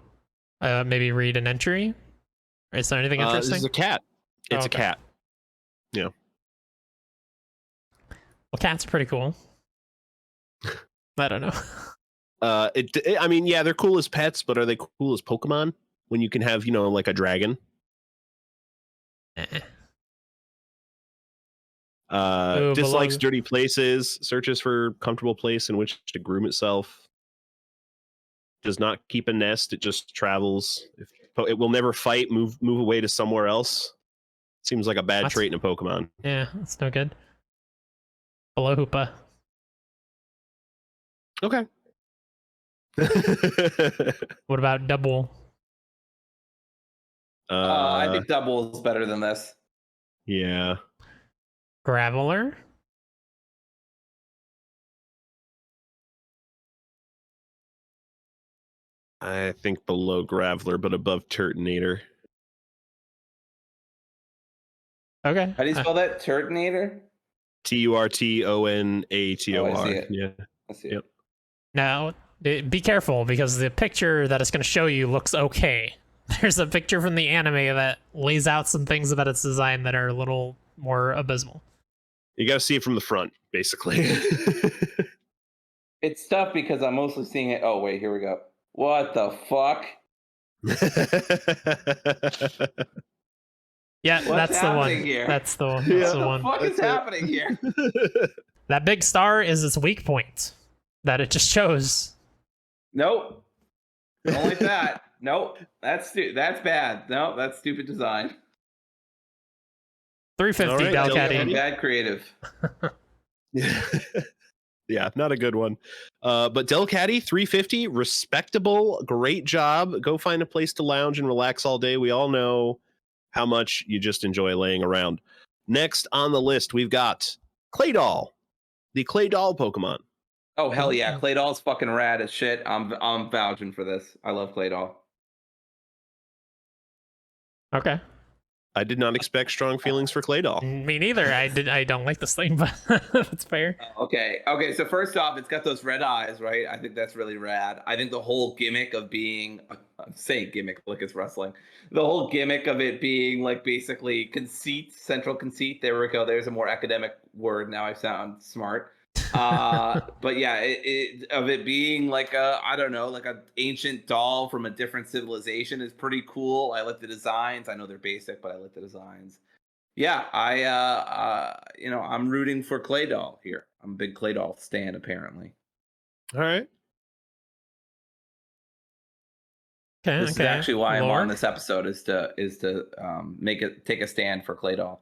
maybe read an entry. Is there anything interesting? This is a cat. It's a cat. Yeah. Well, cats are pretty cool. I don't know. I mean, yeah, they're cool as pets, but are they cool as Pokemon? When you can have, like a dragon. Dislikes dirty places, searches for comfortable place in which to groom itself. Does not keep a nest, it just travels. It will never fight, move away to somewhere else. Seems like a bad trait in a Pokemon. Yeah, that's no good. Below Hoopa. Okay. What about Dabwool? I think Dabwool is better than this. Yeah. Graveler? I think below Graveler, but above Turtonator. Okay. How do you spell that? Turtonator? Turtonator. Oh, I see it. Yeah. I see it. Now, be careful, because the picture that it's going to show you looks okay. There's a picture from the anime that lays out some things about its design that are a little more abysmal. You got to see it from the front, basically. It's tough because I'm mostly seeing it. Oh, wait, here we go. What the fuck? Yeah, that's the one. Here? That's the one. That's the one. What the fuck is happening here? That big star is its weak point that it just chose. Nope. Only that. Nope. That's bad. No, that's stupid design. 350 right, Delcatty. Bad creative. Yeah, not a good one. But Delcatty, 350, respectable, great job. Go find a place to lounge and relax all day. We all know how much you just enjoy laying around. Next on the list, we've got Claydol, the Claydol Pokemon. Oh, hell yeah. Claydol's fucking rad as shit. I'm vouching for this. I love Claydol. Okay. I did not expect strong feelings for Claydol. Me neither. I don't like this thing, but that's fair. Okay. So first off, it's got those red eyes, right? I think that's really rad. I think the whole gimmick of being, say gimmick like it's wrestling, the whole gimmick of it being like basically conceit, central conceit. There we go. There's a more academic word. Now I sound smart. But yeah, it being like I don't know, like an ancient doll from a different civilization is pretty cool. I like the designs. I know they're basic, but I like the designs. Yeah, I'm rooting for Claydol here. I'm a big Claydol stan, apparently. All right. This is actually why I'm on this episode is to take a stand for Claydol.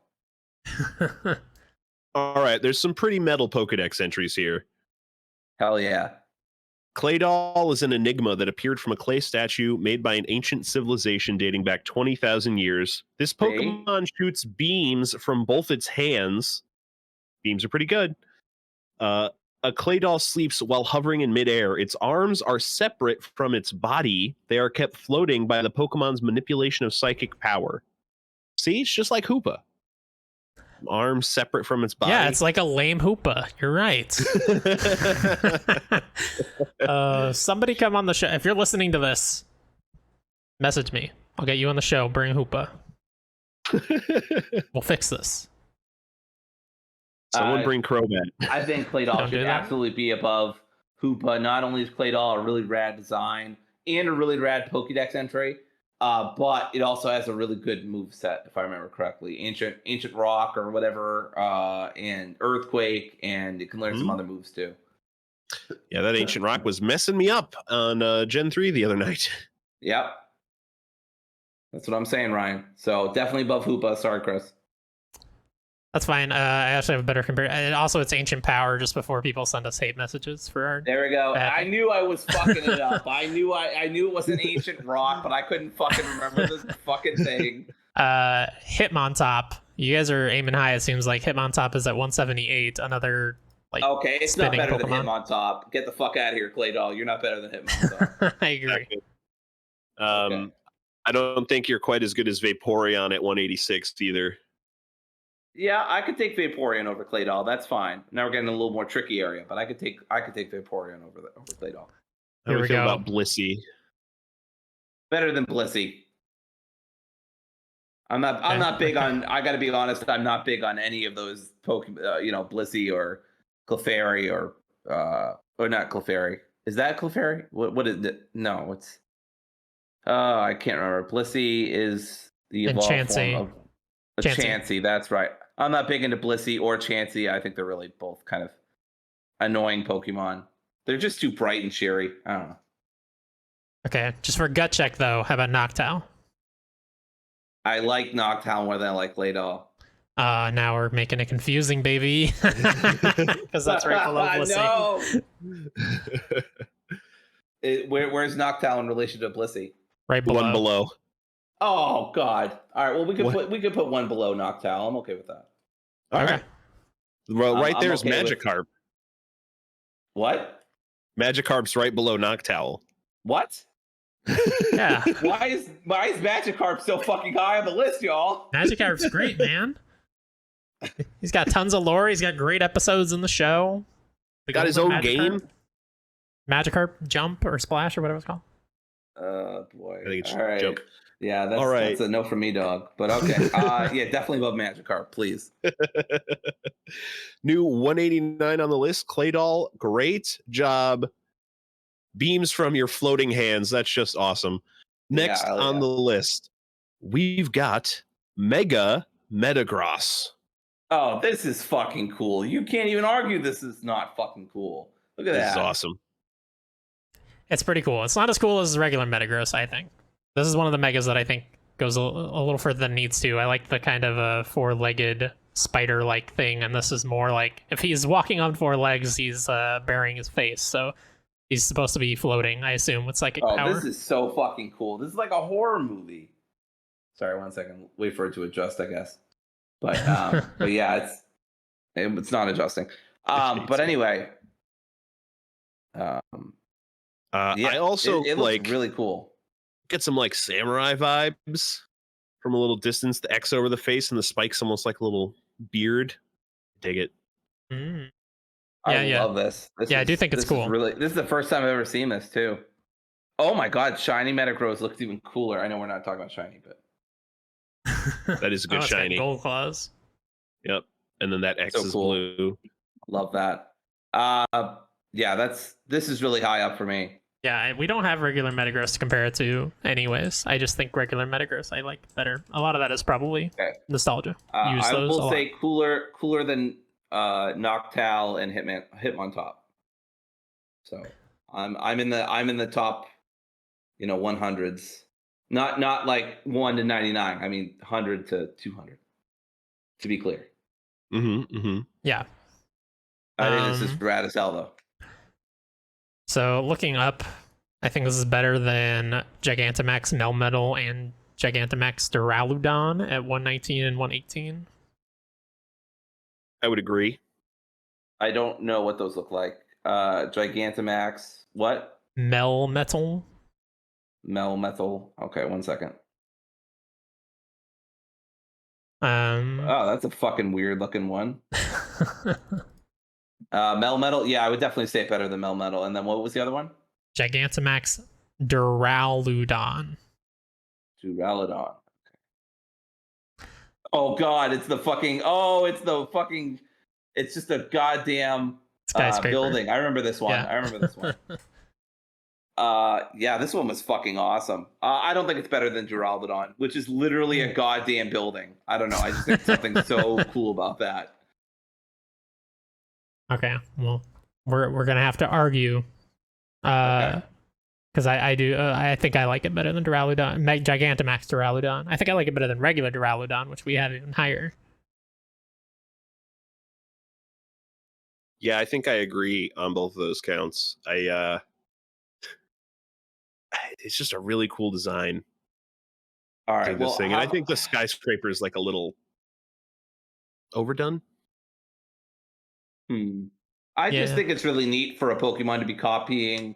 All right, there's some pretty metal Pokedex entries here. Hell yeah. Claydol is an enigma that appeared from a clay statue made by an ancient civilization dating back 20,000 years. This Pokemon shoots beams from both its hands. Beams are pretty good. A Claydol sleeps while hovering in midair. Its arms are separate from its body. They are kept floating by the Pokemon's manipulation of psychic power. See, it's just like Hoopa. Arms separate from its body. Yeah, it's like a lame Hoopa. You're right. Somebody come on the show. If you're listening to this, message me. I'll get you on the show. Bring Hoopa. We'll fix this. Someone bring Crobat. I think Claydol should absolutely be above Hoopa. Not only is Claydol a really rad design and a really rad Pokedex entry, but it also has a really good move set, if I remember correctly. Ancient Rock or whatever, and Earthquake, and it can learn some other moves too. Yeah, that Ancient Rock was messing me up on Gen 3 the other night. Yep. That's what I'm saying, Ryan. So definitely above Hoopa. Sorry, Chris. That's fine. I actually have a better comparison. And also, it's Ancient Power just before people send us hate messages for our... There we go. I knew I was fucking it up. I knew it was an Ancient Rock, but I couldn't fucking remember this fucking thing. Hitmontop. You guys are aiming high, it seems like. Hitmontop is at 178. Another, like, okay, it's not better Pokemon. than Hitmontop. Get the fuck out of here, Claydol. You're not better than Hitmontop. I agree. Okay. I don't think you're quite as good as Vaporeon at 186 either. Yeah, I could take Vaporeon over Claydol. That's fine. Now we're getting a little more tricky area, but I could take Vaporeon over Claydol. How do we feel about Blissey? Better than Blissey. I'm not big on. I got to be honest. I'm not big on any of those Pokemon. Blissey or Clefairy or not Clefairy. Is that Clefairy? What is it? No, it's. I can't remember. Blissey is the evolved form of Chansey. That's right. I'm not big into Blissey or Chansey. I think they're really both kind of annoying Pokemon. They're just too bright and cheery. I don't know. Okay, just for gut check though, how about Noctowl? I like Noctowl more than I like Claydol. Now we're making it confusing, baby. Because that's right below Blissey. No. Where's Noctowl in relation to Blissey? Right below. One below. Oh God! All right. Well, we could put one below Noctowl. I'm okay with that. All right. Well, right there's Magikarp. What? Magikarp's right below Noctowl. What? Yeah. Why is Magikarp so fucking high on the list, y'all? Magikarp's great, man. He's got tons of lore. He's got great episodes in the show. Got his own game. Magikarp Jump or Splash or whatever it's called. Boy. I think it's all right. Jump. Yeah, that's a no for me, dog. But okay. Yeah, definitely above Magikarp, please. New 189 on the list. Claydol, great job. Beams from your floating hands. That's just awesome. Next on the list, we've got Mega Metagross. Oh, this is fucking cool. You can't even argue this is not fucking cool. Look at that. This is awesome. It's pretty cool. It's not as cool as regular Metagross, I think. This is one of the megas that I think goes a little further than it needs to. I like the kind of a four-legged spider-like thing, and this is more like if he's walking on four legs, he's burying his face. So he's supposed to be floating, I assume, with psychic power. This is so fucking cool. This is like a horror movie. Sorry, 1 second. Wait for it to adjust, I guess. But but yeah, it's not adjusting. But anyway. I also it looks really cool. Get some like samurai vibes from a little distance. The X over the face and the spikes almost like a little beard. Dig it. Mm. I love this. I do think it's cool. This is the first time I've ever seen this too. Oh my God, shiny Metagross looks even cooler. I know we're not talking about shiny, but that is a good shiny. Gold claws. Yep, and then that X is blue. Love that. This is really high up for me. Yeah, we don't have regular Metagross to compare it to anyways. I just think regular Metagross I like better. A lot of that is probably nostalgia. I will say cooler than Noctowl and Hitmontop. So I'm in the top, 100s. Not like 1 to 99. I mean 100 to 200. To be clear. Yeah. I think this is rad as hell though. So looking up, I think this is better than Gigantamax Melmetal and Gigantamax Duraludon at 119 and 118. I would agree. I don't know what those look like. Gigantamax, what? Melmetal. Melmetal. Okay, 1 second. Oh, that's a fucking weird looking one. Melmetal. Yeah, I would definitely say it better than Melmetal. And then what was the other one? Gigantamax Duraludon. Duraludon. Okay. Oh god, it's the fucking. Oh, it's the fucking. It's just a goddamn building. I remember this one. Yeah. I remember this one. Yeah, this one was fucking awesome. I don't think it's better than Duraludon, which is literally a goddamn building. I don't know. I just think something so cool about that. Okay, well, we're gonna have to argue, because I think I like it better than Duraludon, Gigantamax Duraludon. I think I like it better than regular Duraludon, which we have even higher. Yeah, I think I agree on both of those counts. It's just a really cool design. All right, this thing, and I think the skyscraper is like a little overdone. I just think it's really neat for a Pokemon to be copying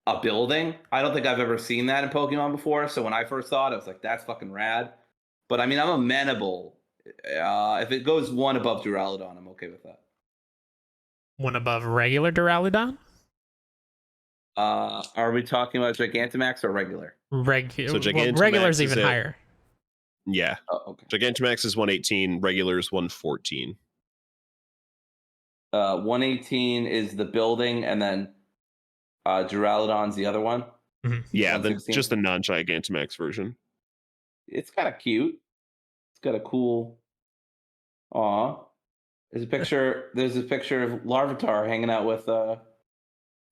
a building. I don't think I've ever seen that in Pokemon before. So when I first saw it, I was like, "That's fucking rad." But I mean, I'm amenable. If it goes one above Duraludon, I'm okay with that. One above regular Duraludon? Are we talking about Gigantamax or regular? Regular. So regular's even higher. Yeah. Oh, okay. Gigantamax is 118. Regular's 114. 118 is the building, and then Duraludon's the other one. Mm-hmm. Yeah, just the non-Gigantamax version. It's kind of cute. It's got a cool. Aw, there's a picture. There's a picture of Larvitar hanging out with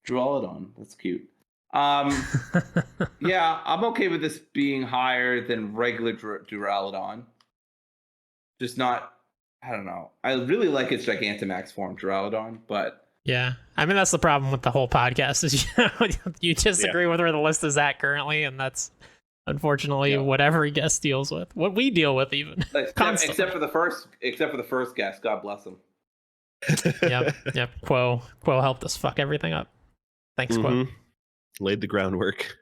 Duraludon. That's cute. Yeah, I'm okay with this being higher than regular Duraludon. Just not. I don't know. I really like its Gigantamax form, Duraludon, but yeah, I mean that's the problem with the whole podcast is you disagree with where the list is at currently, and that's unfortunately what every guest deals with. What we deal with, even except for the first guest. God bless him. Yep. Quo helped us fuck everything up. Thanks, Quo. Laid the groundwork.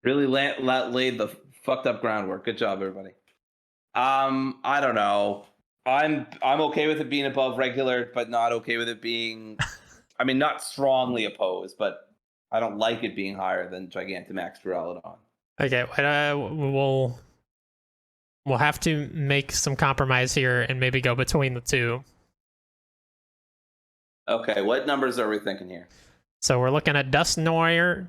Really laid the fucked up groundwork. Good job, everybody. I don't know. I'm okay with it being above regular, but not okay with it being. I mean, not strongly opposed, but I don't like it being higher than Gigantamax Duraludon. Okay, we'll have to make some compromise here and maybe go between the two. Okay, what numbers are we thinking here? So we're looking at Dust Noir,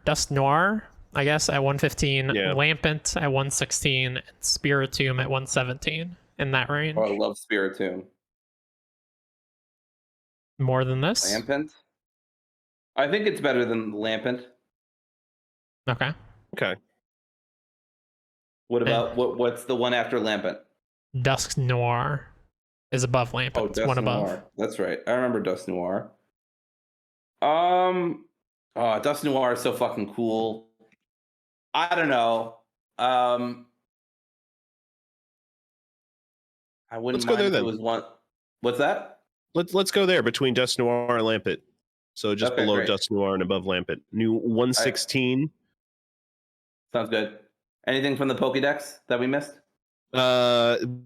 I guess, at 115, Lampent at 116, and Spiritomb at 117, in that range. Oh, I love Spiritomb. More than this? Lampent? I think it's better than Lampent. Okay. What about what's the one after Lampent? Dusk Noir is above Lampent. Oh, Dusk one Noir. Above. That's right. I remember Dusk Noir. Dusk Noir is so fucking cool. I don't know. I wouldn't mind if it was one. What's that? Let's go there between Dusk Noir and Lampent. So just below Dusk Noir and above Lampent. New 116. Sounds good. Anything from the Pokedex that we missed?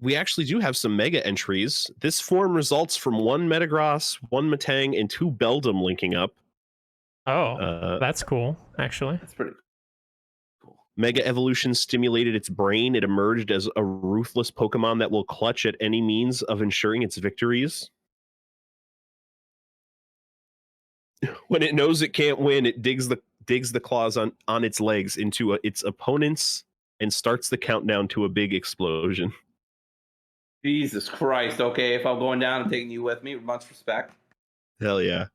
We actually do have some mega entries. This form results from 1 Metagross, 1 Metang, and 2 Beldum linking up. Oh, that's cool, actually. That's pretty cool. Mega Evolution stimulated its brain. It emerged as a ruthless Pokemon that will clutch at any means of ensuring its victories. When it knows it can't win, it digs the claws on its legs into its opponents and starts the countdown to a big explosion. Jesus Christ. Okay, if I'm going down, I'm taking you with me. Much respect. Hell yeah.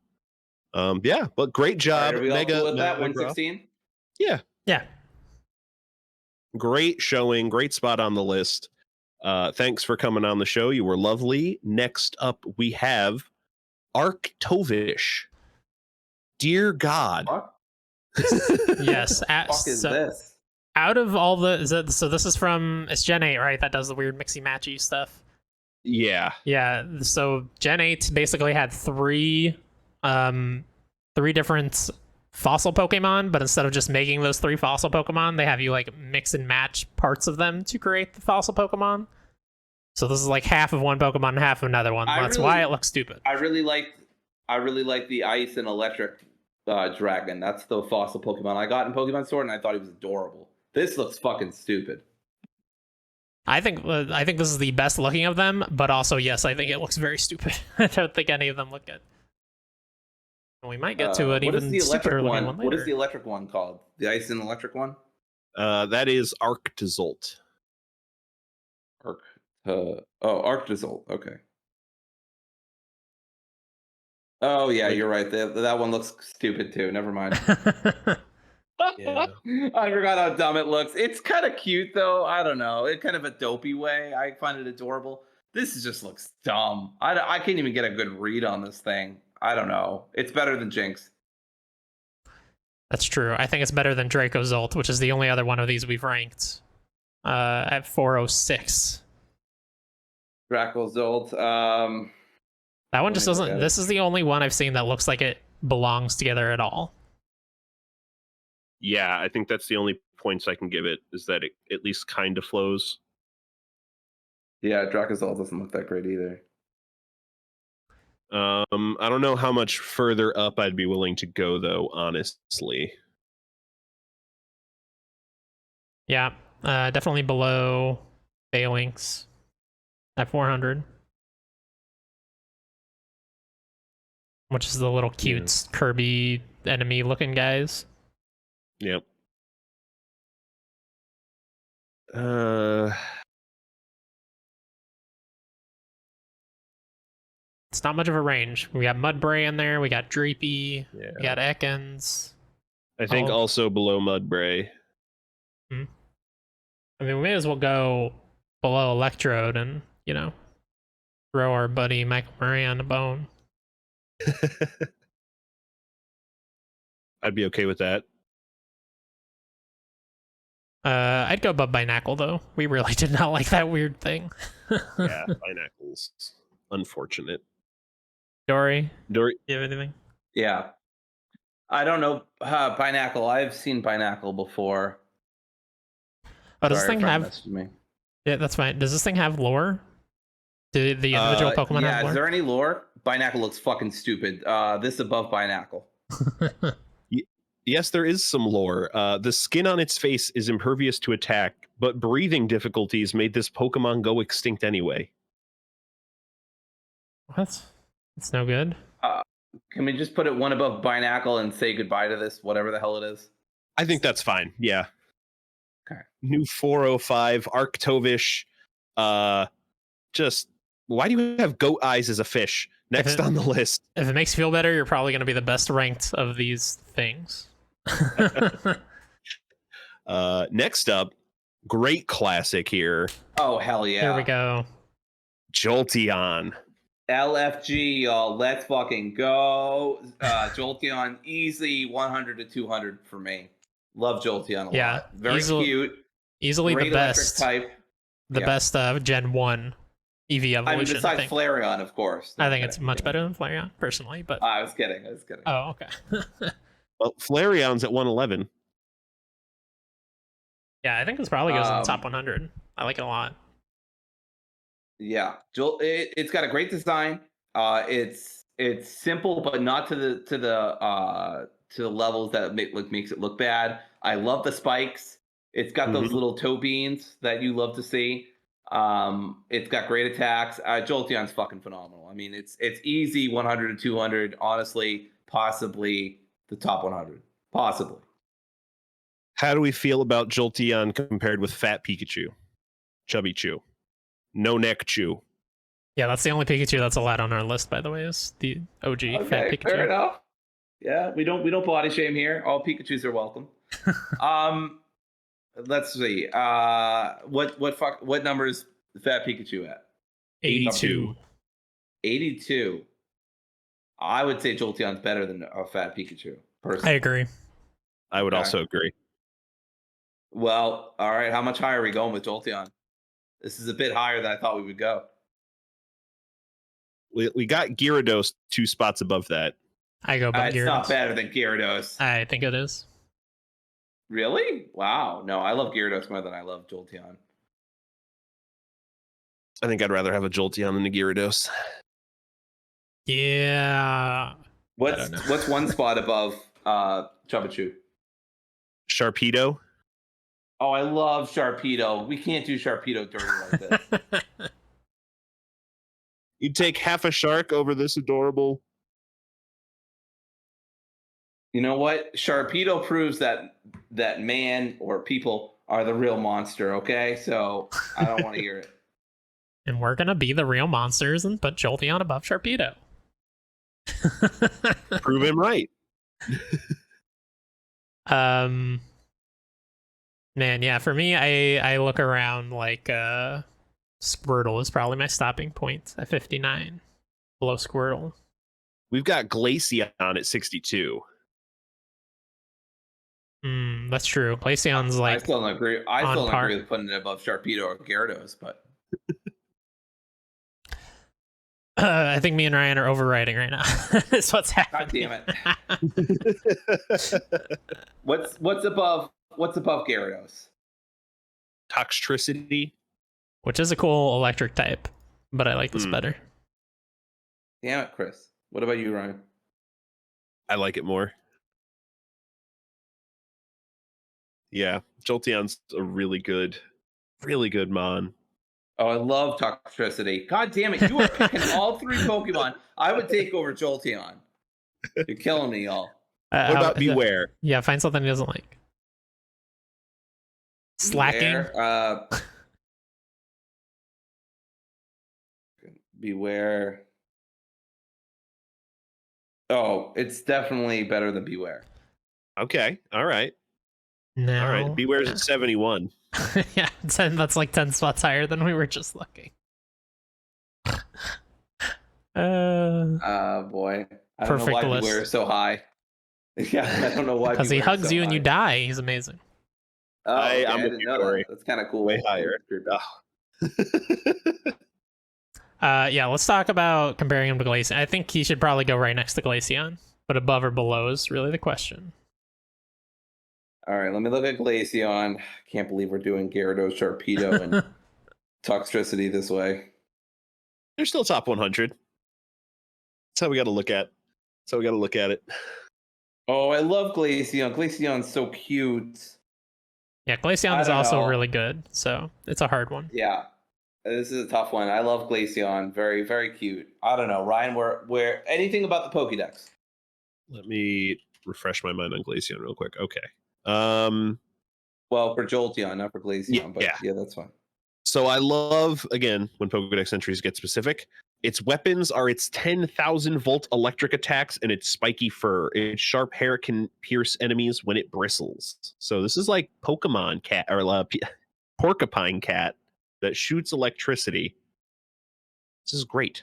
Yeah, but great job. Right, are we all cool with that? 116? Yeah. Yeah. Great showing. Great spot on the list. Thanks for coming on the show. You were lovely. Next up, we have Arctovish. Dear God. What? Yes. Fuck is this? Out of all the so this is from it's Gen 8, right? That does the weird mixy matchy stuff. Yeah. Yeah. So Gen 8 basically had three different fossil Pokemon, but instead of just making those 3 fossil Pokemon, they have you like mix and match parts of them to create the fossil Pokemon. So this is like half of one Pokemon and half of another one. That's why it looks stupid. I really like the ice and electric dragon. That's the fossil Pokemon I got in Pokemon Sword, and I thought he was adorable. This looks fucking stupid. I think this is the best looking of them, but also yes, I think it looks very stupid. I don't think any of them look good. We might get to an even stupider looking one later. What is the electric one called? The ice and electric one? That is Arctozolt. Arctozolt. Okay. Oh yeah, you're right. That one looks stupid too. Never mind. Yeah. I forgot how dumb it looks. It's kind of cute though. I don't know. It's kind of a dopey way. I find it adorable. This just looks dumb. I can't even get a good read on this thing. I don't know. It's better than Jinx. That's true. I think it's better than Draco Zolt, which is the only other one of these we've ranked at 406. Draco Zolt. That one just doesn't. This is the only one I've seen that looks like it belongs together at all. Yeah, I think that's the only points I can give it, is that it at least kind of flows. Yeah, Draco Zolt doesn't look that great either. I don't know how much further up I'd be willing to go, though, honestly. Yeah, definitely below Phalanx at 400. Which is the little cute Kirby enemy looking guys. Yep. It's not much of a range. We got Mudbray in there. We got Dreepy. Yeah. We got Ekans. I think also below Mudbray. I mean, we may as well go below Electrode and, you know, throw our buddy Michael Murray on the bone. I'd be okay with that. I'd go above Binacle, though. We really did not like that weird thing. Yeah, Binacle's unfortunate. Dory, do you have anything? Yeah. I don't know. Binacle. I've seen Binacle before. Oh, does this thing have... Yeah, that's fine. Does this thing have lore? Do the individual Pokemon have lore? Is there any lore? Binacle looks fucking stupid. This above Binacle. Yes, there is some lore. The skin on its face is impervious to attack, but breathing difficulties made this Pokemon go extinct anyway. What? It's no good. Can we just put it one above Binacle and say goodbye to this, whatever the hell it is? I think that's fine. Yeah. Okay. New 405, Arctovish. Just, why do you have goat eyes as a fish next on the list? If it makes you feel better, you're probably going to be the best ranked of these things. Next up, great classic here. Oh, hell yeah. Here we go. Jolteon. LFG, y'all. Let's fucking go. Jolteon, easy 100 to 200 for me. Love Jolteon a lot. Very cute. Easily the best type. The best Gen 1 EV evolution. I mean, besides Flareon, of course. I think it's much better than Flareon, personally. But I was kidding. Oh, okay. Well, Flareon's at 111. Yeah, I think this probably goes in the top 100. I like it a lot. Yeah, it's got a great design. It's simple, but not to the levels that makes it look bad. I love the spikes. It's got those little toe beans that you love to see. It's got great attacks. Jolteon's fucking phenomenal. I mean, it's easy 100 to 200. Honestly, possibly the top 100. Possibly. How do we feel about Jolteon compared with Fat Pikachu? Chubby Chew. No neck Chew. Yeah, that's the only Pikachu that's allowed on our list, by the way, is the OG Fat Pikachu. Fair enough. Yeah, we don't body shame here. All Pikachus are welcome. Let's see. What number is Fat Pikachu at? 82. 82. I would say Jolteon's better than a fat Pikachu. Personally. I agree. I would also agree. Well, all right. How much higher are we going with Jolteon? This is a bit higher than I thought we would go. We got Gyarados 2 spots above that. I go by Gyarados. It's not better than Gyarados. I think it is. Really? Wow. No, I love Gyarados more than I love Jolteon. I think I'd rather have a Jolteon than a Gyarados. Yeah. What's one spot above Chubachoo? Sharpedo. Oh, I love Sharpedo. We can't do Sharpedo dirty like this. You'd take half a shark over this adorable. You know what? Sharpedo proves that man or people are the real monster, okay? So I don't want to hear it. And we're going to be the real monsters and put Jolteon above Sharpedo. Prove him right. Man, yeah, for me, I look around like Squirtle is probably my stopping point at 59. Below Squirtle. We've got Glaceon at 62. That's true. Glaceon's like. I still don't agree. I still don't agree with putting it above Sharpedo or Gyarados, but. I think me and Ryan are overriding right now. That's what's happening. God damn it. What's above Gyarados? Toxtricity. Which is a cool electric type, but I like this better. Damn it, Chris. What about you, Ryan? I like it more. Yeah, Jolteon's a really good mon. Oh, I love Toxtricity. God damn it. You are picking all 3 Pokemon I would take over Jolteon. You're killing me, y'all. What about Beware? Yeah, find something he doesn't like. Slacking. Beware. Oh, it's definitely better than Beware. Okay, all right. No. All right, Beware's at 71. Yeah, that's like 10 spots higher than we were just looking. Boy. I don't know why Beware is so high. Yeah, I don't know why. Because he hugs you and you die. He's amazing. Oh, okay, I'm I didn't know that. That's kind of cool. Way higher. Yeah, let's talk about comparing him to Glaceon. I think he should probably go right next to Glaceon, but above or below is really the question. All right, let me look at Glaceon. Can't believe we're doing Gyarados, Sharpedo, and Toxtricity this way. They're still top 100. That's how we got to look at. It. Oh, I love Glaceon. Glaceon's so cute. Yeah, Glaceon is also really good, so it's a hard one. Yeah, this is a tough one. I love Glaceon. Very, very cute. I don't know, Ryan. Where anything about the Pokédex? Let me refresh my mind on Glaceon real quick. Okay. Well, for Jolteon, not for Glaceon, but yeah, that's fine. So I love, again, when Pokedex entries get specific, its weapons are its 10,000 volt electric attacks and its spiky fur. Its sharp hair can pierce enemies when it bristles. So this is like Pokemon cat or Porcupine cat that shoots electricity. This is great.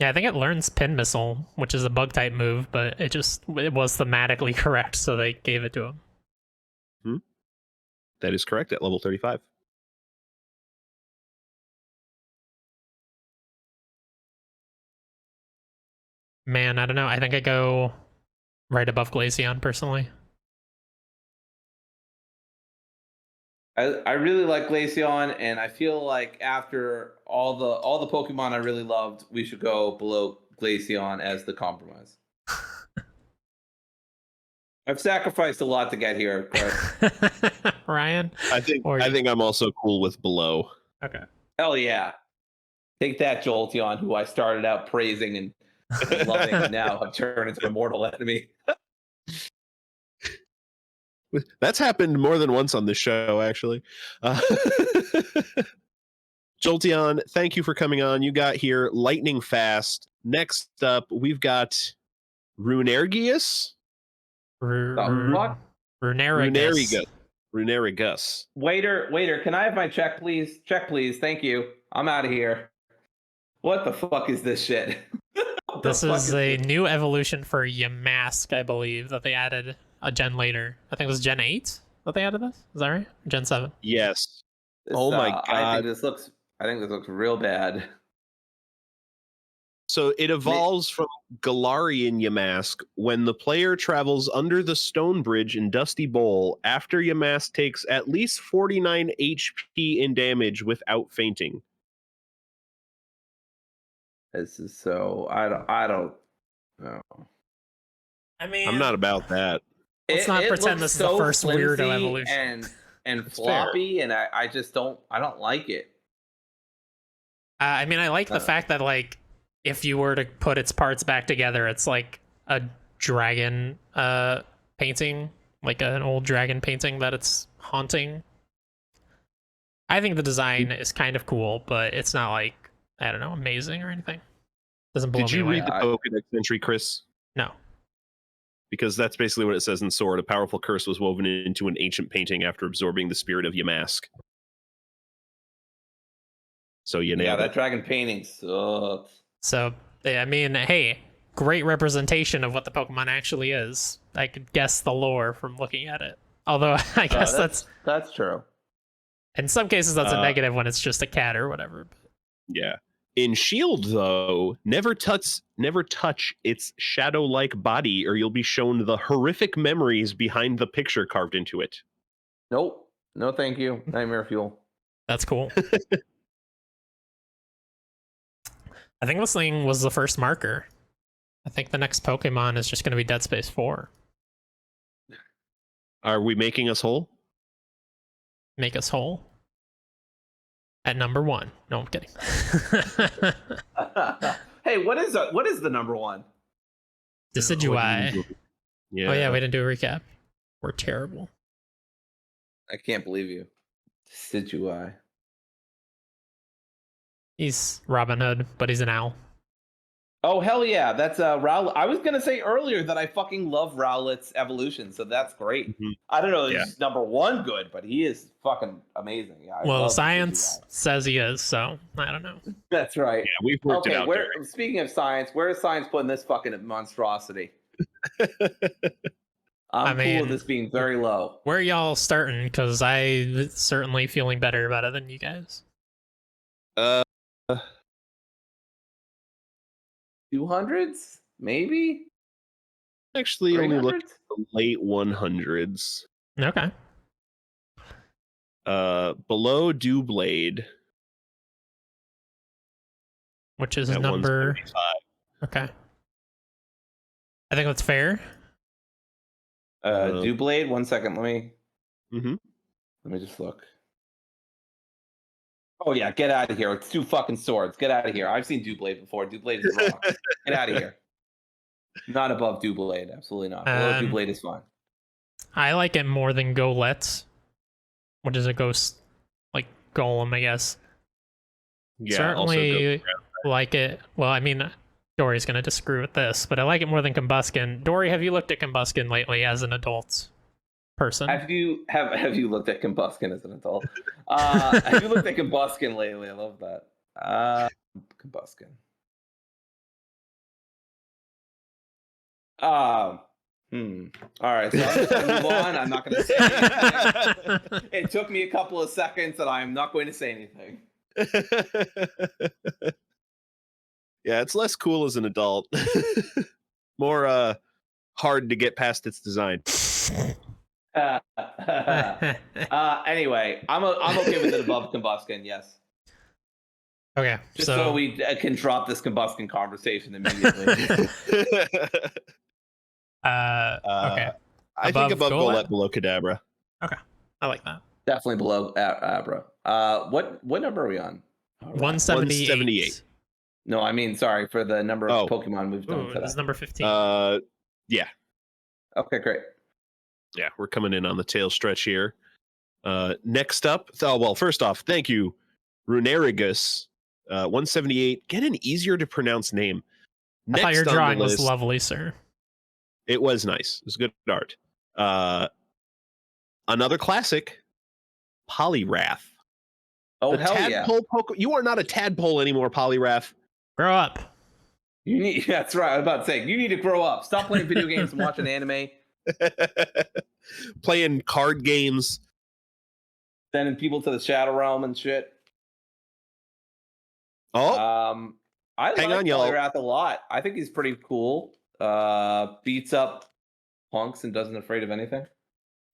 Yeah, I think it learns Pin Missile, which is a bug type move, but it was thematically correct, so they gave it to him. That is correct at level 35. Man, I don't know. I think I go right above Glaceon personally. I really like Glaceon, and I feel like after all the Pokemon I really loved, we should go below Glaceon as the compromise. I've sacrificed a lot to get here, Chris. Ryan? I think I'm also cool with below. Okay. Hell yeah. Take that, Jolteon, who I started out praising and loving, and now have turned into a mortal enemy. That's happened more than once on this show, actually. Jolteon, thank you for coming on. You got here lightning fast. Next up, we've got Runerigus. Runerigus. Waiter, can I have my check, please? Check, please. Thank you. I'm out of here. What the fuck is this shit? This is a new evolution for Yamask, I believe, that they added a gen later. I think it was Gen 8 that they added this. Is that right? Gen 7. Yes. This, oh my god. I think this looks real bad. So it evolves from Galarian Yamask when the player travels under the stone bridge in Dusty Bowl after Yamask takes at least 49 HP in damage without fainting. This is so I don't know. I mean, I'm not about that. Let's not pretend this is the first weirdo evolution. And floppy, and I just don't like it. I mean, I like the fact that, like, if you were to put its parts back together, it's like a dragon painting, like an old dragon painting that it's haunting. I think the design is kind of cool, but it's not like, I don't know, amazing or anything. Doesn't blow me away. Did you read the Pokedex entry, Chris? No. Because that's basically what it says in Sword. A powerful curse was woven into an ancient painting after absorbing the spirit of Yamask. So you nailed it. That dragon painting sucks. So, I mean, hey, great representation of what the Pokemon actually is. I could guess the lore from looking at it. Although, I guess that's true. In some cases, that's a negative when it's just a cat or whatever. Yeah. In Shield, though, never touch its shadow-like body, or you'll be shown the horrific memories behind the picture carved into it. Nope. No, thank you. Nightmare fuel. That's cool. I think this thing was the first marker. I think the next Pokemon is just going to be Dead Space 4. Are we making us whole? Make us whole? At number 1. No, I'm kidding. Hey, what is the number 1? Decidueye. Yeah. Oh yeah, we didn't do a recap. We're terrible. I can't believe you. Decidueye. He's Robin Hood, but he's an owl. Oh, hell yeah. That's Rowlet. I was going to say earlier that I fucking love Rowlet's evolution, so that's great. Mm-hmm. I don't know if he's number 1 good, but he is fucking amazing. Yeah, well, science says he is, so I don't know. That's right. Yeah, we've worked it out there. Speaking of science, where is science putting this fucking monstrosity? I'm cool with this being very low. Where are y'all starting? Because I'm certainly feeling better about it than you guys. 200s, maybe. Actually, only look at the late 100s. Okay. Below Dewblade, which is number 175. Okay. I think that's fair. Dewblade. 1 second. Let me just look. Oh yeah, get out of here. It's 2 fucking swords. Get out of here. I've seen Dewblade before. Dewblade is wrong. Get out of here. Not above Dewblade. Absolutely not. Below Dewblade is fine. I like it more than Golett, which is a ghost, like golem, I guess. Yeah, certainly like it. Well, I mean, Dory's gonna disagree with this, but I like it more than Combuskin. Dory, have you looked at Combuskin lately as an adult person? Have you looked at Combuskin as an adult? Have you looked at Combuskin lately? I love that. Combuskin. All right, so I'm just gonna move on. I'm not gonna say anything. It took me a couple of seconds, and I'm not going to say anything. Yeah, it's less cool as an adult. More hard to get past its design. Anyway, I'm okay with it above Combuskin. Yes. Okay. Just so we can drop this Combuskin conversation immediately. Okay. I think above Golett, below Kadabra. Okay, I like that. Definitely below Abra. What number are we on? 178. No, I mean, sorry for the number of Pokemon we've done today. This is number 15. Yeah. Okay, great. Yeah, we're coming in on the tail stretch here. Next up, first off, thank you, Runerigus, 178. Get an easier to pronounce name. I thought your drawing was lovely, sir. It was nice. It was good art. Another classic, Poliwrath. Oh, hell yeah. You are not a tadpole anymore, Poliwrath. Grow up. You need. That's right. I was about to say you need to grow up. Stop playing video games and watching anime. Playing card games. Sending people to the Shadow Realm and shit. Oh. I hang like on, y'all. Poliwrath a lot. I think he's pretty cool. Beats up punks and doesn't afraid of anything.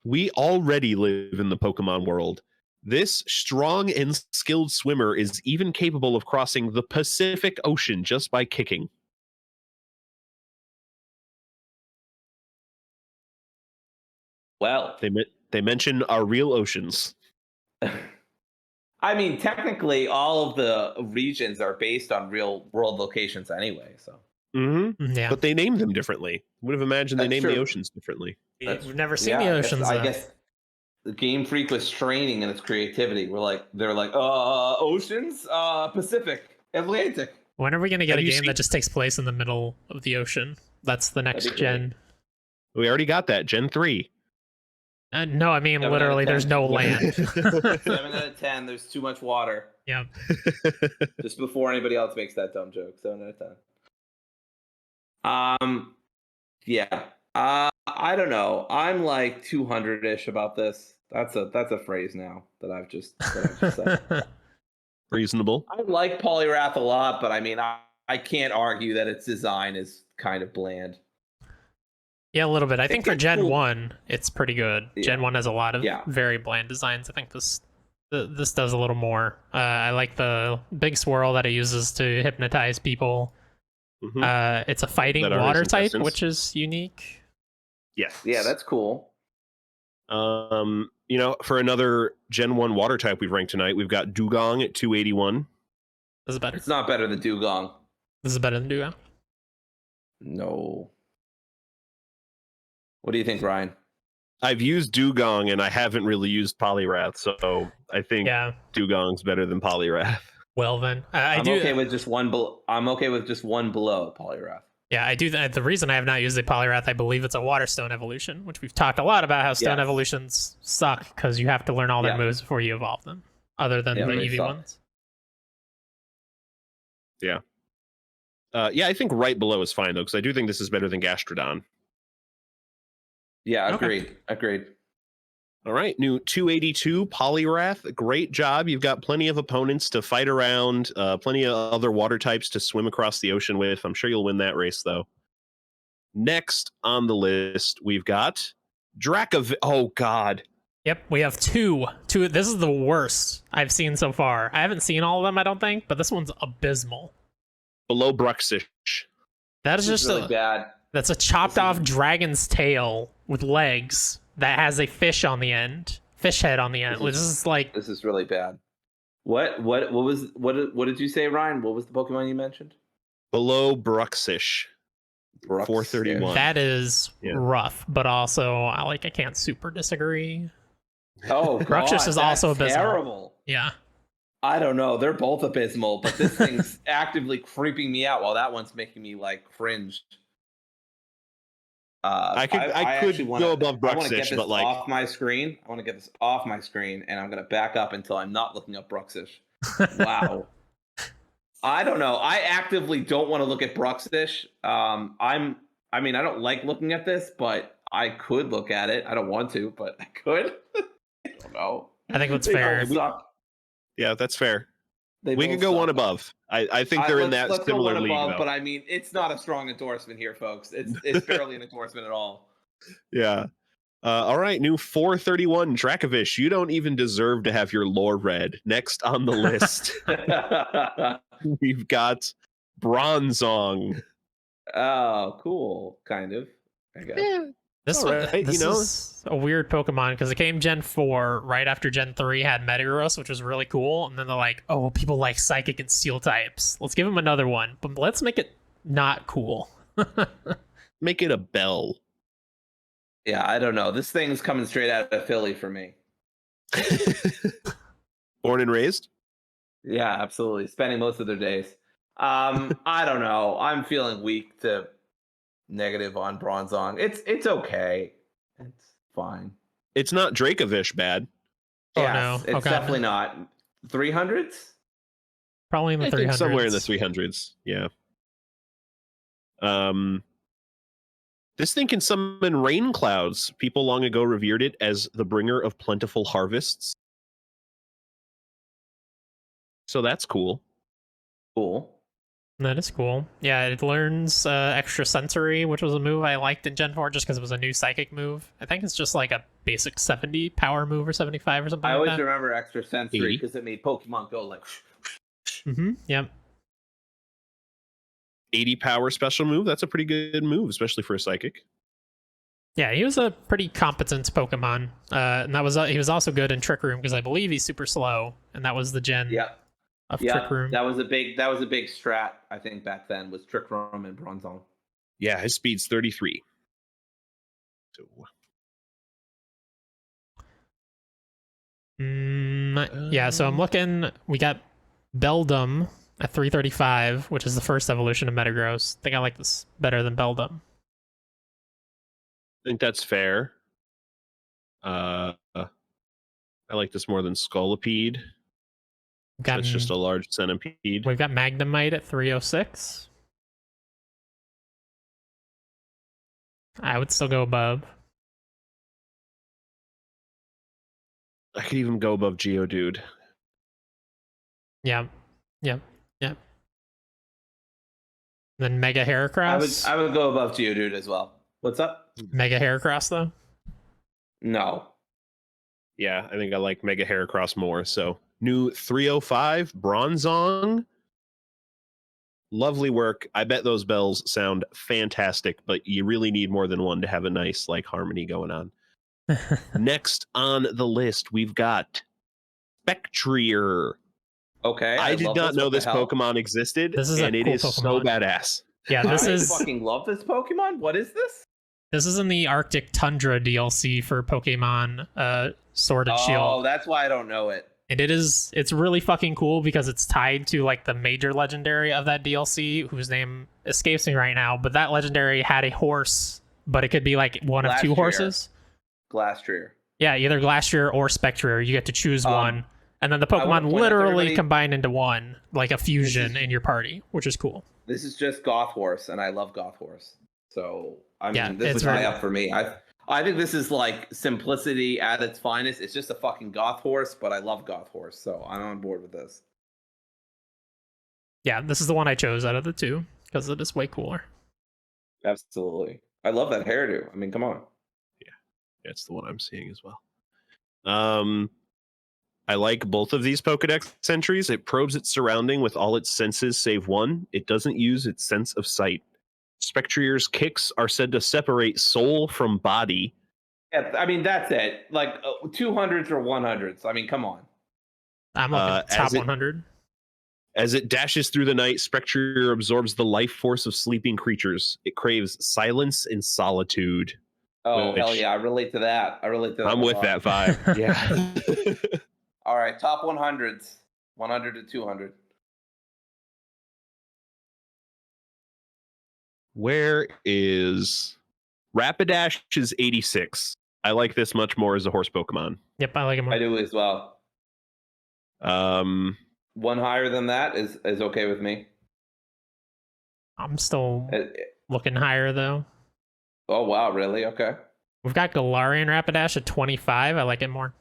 We already live in the Pokemon world. This strong and skilled swimmer is even capable of crossing the Pacific Ocean just by kicking. Well, they mention our real oceans. I mean, technically, all of the regions are based on real world locations anyway. So, yeah, but they name them differently. Would have imagined they named the oceans differently. We've never seen the oceans. I guess the Game Freak was straining in its creativity. They're like, oceans, Pacific, Atlantic. When are we going to get a game that just takes place in the middle of the ocean? That's the next gen. We already got that, Gen 3. No, I mean, literally, there's no land. 7 out of 10, there's too much water. Yeah. Just before anybody else makes that dumb joke. 7 out of 10. Yeah. I don't know. I'm like 200-ish about this. That's a phrase now that I've just said. Reasonable. I like Poliwrath a lot, but I mean, I can't argue that its design is kind of bland. Yeah, a little bit. I think for Gen 1, it's pretty good. Yeah. Gen 1 has a lot of very bland designs. I think this does a little more. I like the big swirl that it uses to hypnotize people. It's a fighting water type, which is unique. Yes. Yeah, that's cool. For another Gen 1 water type we've ranked tonight, we've got Dugong at 281. This is better. It's not better than Dugong. This is better than Dugong? No. What do you think, Ryan? I've used Dugong and I haven't really used Poliwrath, so I think Dugong's better than Poliwrath. Well then, I'm okay with just one. I'm okay with just one below Poliwrath. Yeah, I do. The reason I have not used the Poliwrath, I believe it's a Water Stone evolution, which we've talked a lot about how Stone evolutions suck because you have to learn all their moves before you evolve them, other than the Eevee ones. Yeah. I think right below is fine though, because I do think this is better than Gastrodon. Yeah, agreed. All right, new 282 Poliwrath. Great job. You've got plenty of opponents to fight around, plenty of other water types to swim across the ocean with. I'm sure you'll win that race, though. Next on the list, we've got Draco. Oh, God. Yep, we have two. This is the worst I've seen so far. I haven't seen all of them, I don't think, but this one's abysmal. Below Bruxish. That is just really bad. That's a chopped off dragon's tail with legs that has a fish on the end, fish head on the end. This is really bad. What did you say, Ryan? What was the Pokemon you mentioned? Below Bruxish. 431. That is rough, but also I can't super disagree. Oh, Bruxish is also abysmal. Terrible. Yeah. I don't know. They're both abysmal, but this thing's actively creeping me out while that one's making me cringe. I could go above Bruxish, but off my screen. I want to get this off my screen, and I'm going to back up until I'm not looking up Bruxish. Wow. I don't know. I actively don't want to look at Bruxish. I don't like looking at this, but I could look at it. I don't want to, but I could. I don't know. I think that's fair. Yeah, that's fair. We could go one above. I think they're in that similar league. Above, but I mean, it's not a strong endorsement here, folks. It's barely an endorsement at all. Yeah. All right, new 431 Dracovish. You don't even deserve to have your lore read. Next on the list, we've got Bronzong. Oh, cool. Kind of. I guess. Yeah. This is a weird Pokemon because it came Gen 4 right after Gen 3 had Metagross, which was really cool. And then they're like, oh, people like Psychic and Steel types. Let's give them another one, but let's make it not cool. Make it a bell. Yeah, I don't know. This thing's coming straight out of Philly for me. Born and raised? Yeah, absolutely. Spending most of their days. I don't know. I'm feeling weak to negative on Bronzong. It's okay. It's fine. It's not Dracovish bad. Yes, it's definitely not. 300s? Probably in the 300s. Somewhere in the 300s. Yeah. This thing can summon rain clouds. People long ago revered it as the bringer of plentiful harvests. So that's cool. Cool. That is cool. Yeah, it learns extra sensory, which was a move I liked in Gen 4 just because it was a new psychic move. I think it's just like a basic 70 power move or 75 or something I like always that. remember extra sensory because it made Pokemon go like... Yep. 80 power special move. That's a pretty good move, especially for a psychic. Yeah, he was a pretty competent Pokemon. And that was he was also good in Trick Room because I believe he's super slow, and that was the gen of Trick Room. That was a big strat, I think, back then, was Trick Room and Bronzong. Yeah, his speed's 33. So yeah, so I'm looking, we got Beldum at 335, which is the first evolution of Metagross. I think I like this better than Beldum. I think that's fair. I like this more than Scolipede. That's just a large centipede. We've got Magnemite at 306. I would still go above. I could even go above Geodude. Yeah. Then Mega Heracross. I would go above Geodude as well. What's up? Mega Heracross, though? No. Yeah, I think I like Mega Heracross more. So new 305 Bronzong. Lovely work. I bet those bells sound fantastic, but you really need more than one to have a nice like harmony going on. Next on the list, we've got Spectrier. Okay. I did not know this Pokemon existed, and it is so badass. Yeah, this is. I fucking love this Pokemon. What is this? This is in the Arctic Tundra DLC for Pokemon Sword and Shield. Oh, that's why I don't know it. And it's really fucking cool because it's tied to like the major legendary of that DLC, whose name escapes me right now. But that legendary had a horse, but it could be like one of two horses. Glastrier. Yeah, either Glastrier or Spectrier. You get to choose one. And then the Pokemon literally combine into one, like a fusion in your party, which is cool. This is just Goth Horse, and I love Goth Horse. So, I mean, this is high up for me. I think this is like simplicity at its finest. It's just a fucking Goth Horse, but I love Goth Horse, so I'm on board with this. Yeah, this is the one I chose out of the two, because it is way cooler. Absolutely. I love that hairdo. I mean, come on. Yeah, it's the one I'm seeing as well. I like both of these Pokedex entries. It probes its surrounding with all its senses save one. It doesn't use its sense of sight. Spectrier's kicks are said to separate soul from body. Yeah, I mean, that's it. Like 200s or 100s. I mean, come on. I'm looking top 100. As it dashes through the night, Spectrier absorbs the life force of sleeping creatures. It craves silence and solitude. Oh, hell yeah. I relate to that. I'm with that vibe. Yeah. All right, top 100s. 100 to 200. Where is Rapidash is 86. I like this much more as a horse Pokemon. Yep, I like it more. I do as well. One higher than that is okay with me. I'm still looking higher though. Oh wow, really? Okay. We've got Galarian Rapidash at 25. I like it more.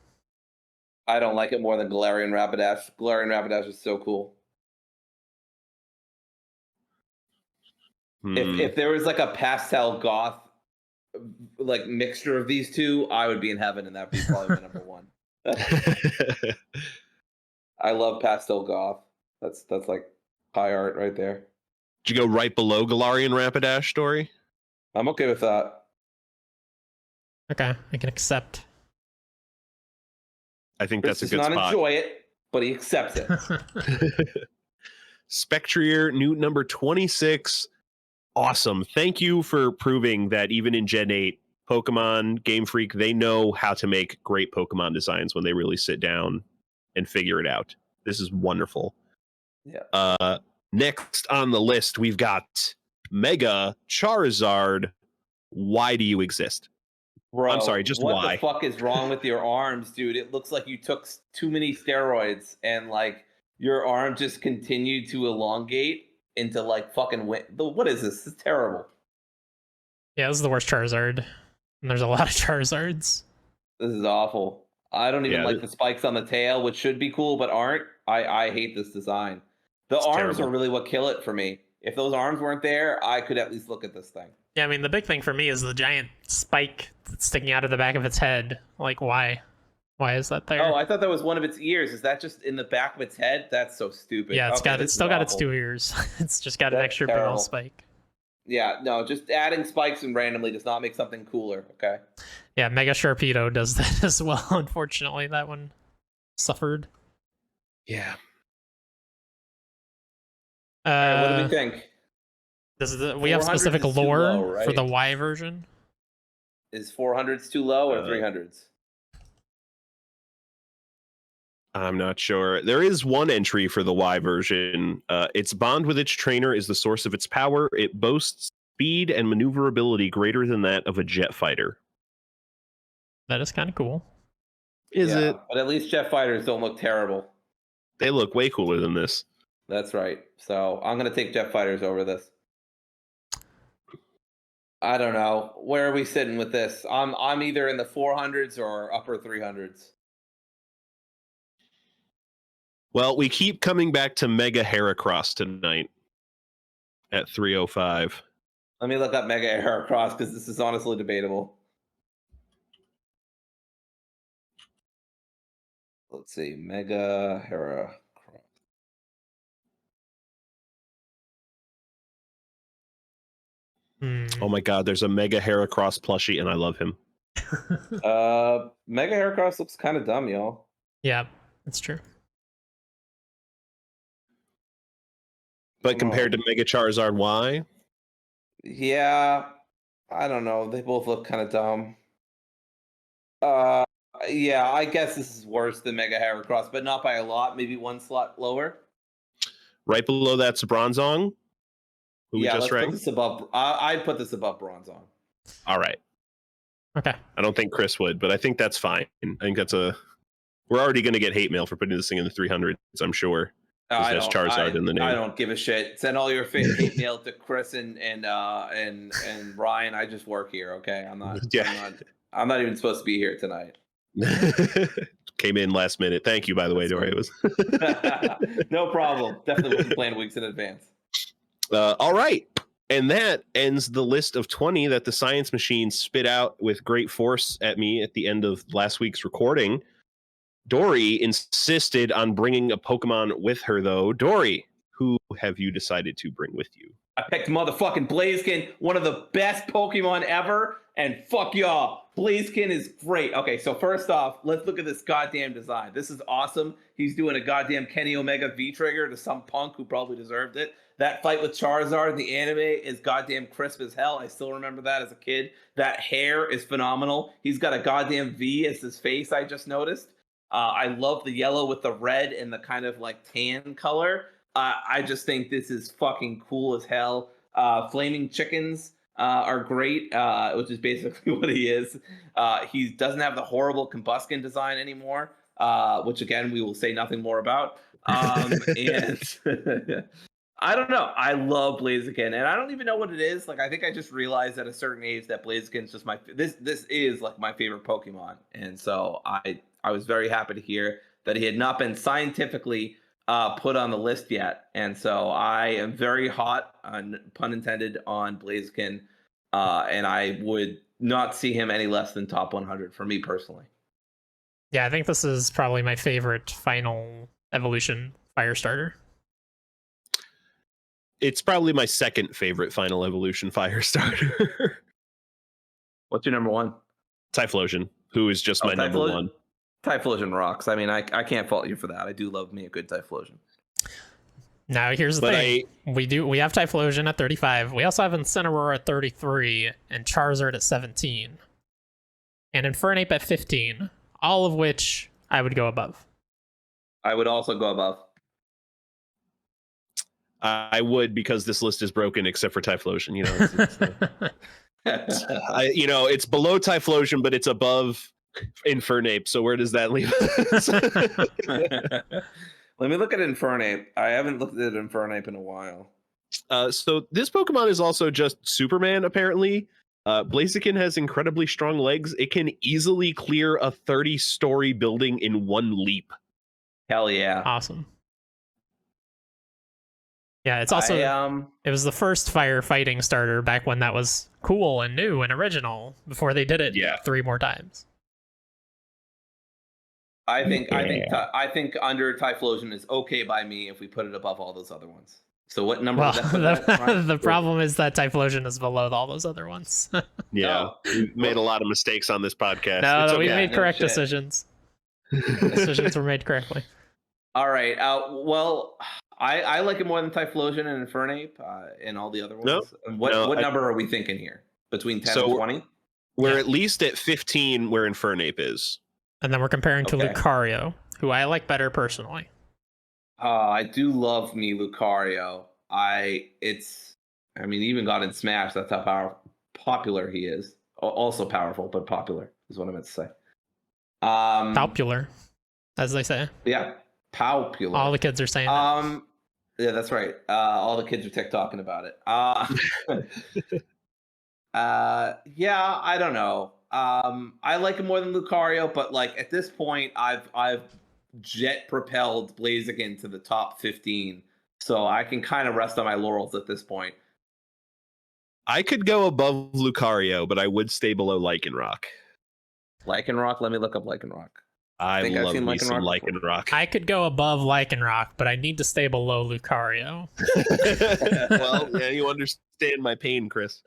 I don't like it more than Galarian Rapidash. Galarian Rapidash is so cool. If there was like a pastel goth like mixture of these two, I would be in heaven, and that'd be probably my number one. I love pastel goth. That's like high art right there. Did you go right below Galarian Rapidash story? I'm okay with that. Okay, I can accept. I think that's a good spot. Chris does not enjoy it, but he accepts it. Spectrier, new number 26. Awesome. Thank you for proving that even in Gen 8, Pokemon, Game Freak, they know how to make great Pokemon designs when they really sit down and figure it out. This is wonderful. Yeah. Next on the list, we've got Mega Charizard. Why do you exist? Bro, I'm sorry, just what why? What the fuck is wrong with your arms, dude? It looks like you took too many steroids and like your arm just continued to elongate into like fucking what is this? This is terrible. Yeah, this is the worst Charizard. And there's a lot of Charizards. This is awful. I don't even like the spikes on the tail, which should be cool, but aren't. I hate this design. The arms are really what kill it for me. If those arms weren't there, I could at least look at this thing. Yeah, I mean, the big thing for me is the giant spike that's sticking out of the back of its head. Like, why? Why is that there? Oh, I thought that was one of its ears. Is that just in the back of its head? That's so stupid. Yeah, it's still got its 2 ears. It's just got an extra big old spike. Yeah, no, just adding spikes and randomly does not make something cooler, okay? Yeah, Mega Sharpedo does that as well, unfortunately. That one suffered. Yeah. All right, what do we think? We have specific lore for the Y version. Is 400s too low or 300s? I'm not sure. There is one entry for the Y version. Its bond with its trainer is the source of its power. It boasts speed and maneuverability greater than that of a jet fighter. That is kind of cool. Is it? But at least jet fighters don't look terrible. They look way cooler than this. That's right. So I'm going to take jet fighters over this. I don't know. Where are we sitting with this? I'm either in the 400s or upper 300s. Well, we keep coming back to Mega Heracross tonight at 305. Let me look up Mega Heracross because this is honestly debatable. Let's see. Mega Heracross. Oh my god, there's a Mega Heracross plushie and I love him. Mega Heracross looks kind of dumb, y'all. Yeah, that's true. But compared to Mega Charizard Y? Yeah, I don't know. They both look kind of dumb. Yeah, I guess this is worse than Mega Heracross, but not by a lot. Maybe one slot lower. Right below that's Bronzong. Yeah, let's put this above. I'd put this above Bronzong. All right. Okay. I don't think Chris would, but I think that's fine. I think that's a... We're already going to get hate mail for putting this thing in the 300s, I'm sure. There's Charizard in the name. I don't give a shit. Send all your hate mail to Chris and Ryan. I just work here, okay? I'm not even supposed to be here tonight. Came in last minute. Thank you, by the way, Doreen. No problem. Definitely wasn't planned weeks in advance. All right. And that ends the list of 20 that the science machine spit out with great force at me at the end of last week's recording. Dory insisted on bringing a Pokemon with her, though. Dory, who have you decided to bring with you? I picked motherfucking Blaziken, one of the best Pokemon ever, and fuck y'all. Blaziken is great. Okay, so first off, let's look at this goddamn design. This is awesome. He's doing a goddamn Kenny Omega V-Trigger to some punk who probably deserved it. That fight with Charizard in the anime is goddamn crisp as hell. I still remember that as a kid. That hair is phenomenal. He's got a goddamn V as his face, I just noticed. I love the yellow with the red and the kind of like tan color. I just think this is fucking cool as hell. Flaming chickens are great, which is basically what he is. He doesn't have the horrible combustion design anymore, which again, we will say nothing more about. And I don't know. I love Blaziken, and I don't even know what it is. Like, I think I just realized at a certain age that Blaziken is just this is like my favorite Pokemon, and so I was very happy to hear that he had not been scientifically put on the list yet, and so I am very hot, pun intended, on Blaziken, and I would not see him any less than top 100 for me personally. Yeah, I think this is probably my favorite final evolution fire starter. It's probably my second favorite final evolution fire starter. What's your number one? Typhlosion, who is just my number one. Typhlosion rocks. I mean, I can't fault you for that. I do love me a good Typhlosion. Now here's the thing. We have Typhlosion at 35. We also have Incineroar at 33 and Charizard at 17. And Infernape at 15. All of which I would go above. I would also go above. I would, because this list is broken except for Typhlosion. It's below Typhlosion, but it's above Infernape. So where does that leave us? Let me look at Infernape. I haven't looked at Infernape in a while. So this Pokemon is also just Superman, apparently. Blaziken has incredibly strong legs. It can easily clear a 30-story building in one leap. Hell yeah. Awesome. Yeah, it's also it was the first firefighting starter back when that was cool and new and original before they did it 3 more times. I think under Typhlosion is okay by me if we put it above all those other ones. So what number? Well, the problem is that Typhlosion is below all those other ones. We made a lot of mistakes on this podcast. No, we made correct decisions. Decisions were made correctly. All right. Well, I like it more than Typhlosion and Infernape and all the other ones. What number are we thinking here? Between 10 and 20? We're at least at 15 where Infernape is. And then we're comparing to Lucario, who I like better personally. I do love me Lucario. He even got in Smash. That's how popular he is. Also powerful, but popular is what I meant to say. Popular, as they say. Yeah, popular. All the kids are saying that. Yeah, that's right. All the kids are TikToking about it. Yeah, I don't know. I like him more than Lucario, but like at this point, I've jet propelled Blaziken to the top 15, so I can kind of rest on my laurels at this point. I could go above Lucario, but I would stay below Lycanroc. Lycanroc? Let me look up Lycanroc. I love me some Lycanroc. I could go above Lycanroc, but I need to stay below Lucario. Well, yeah, you understand my pain, Chris.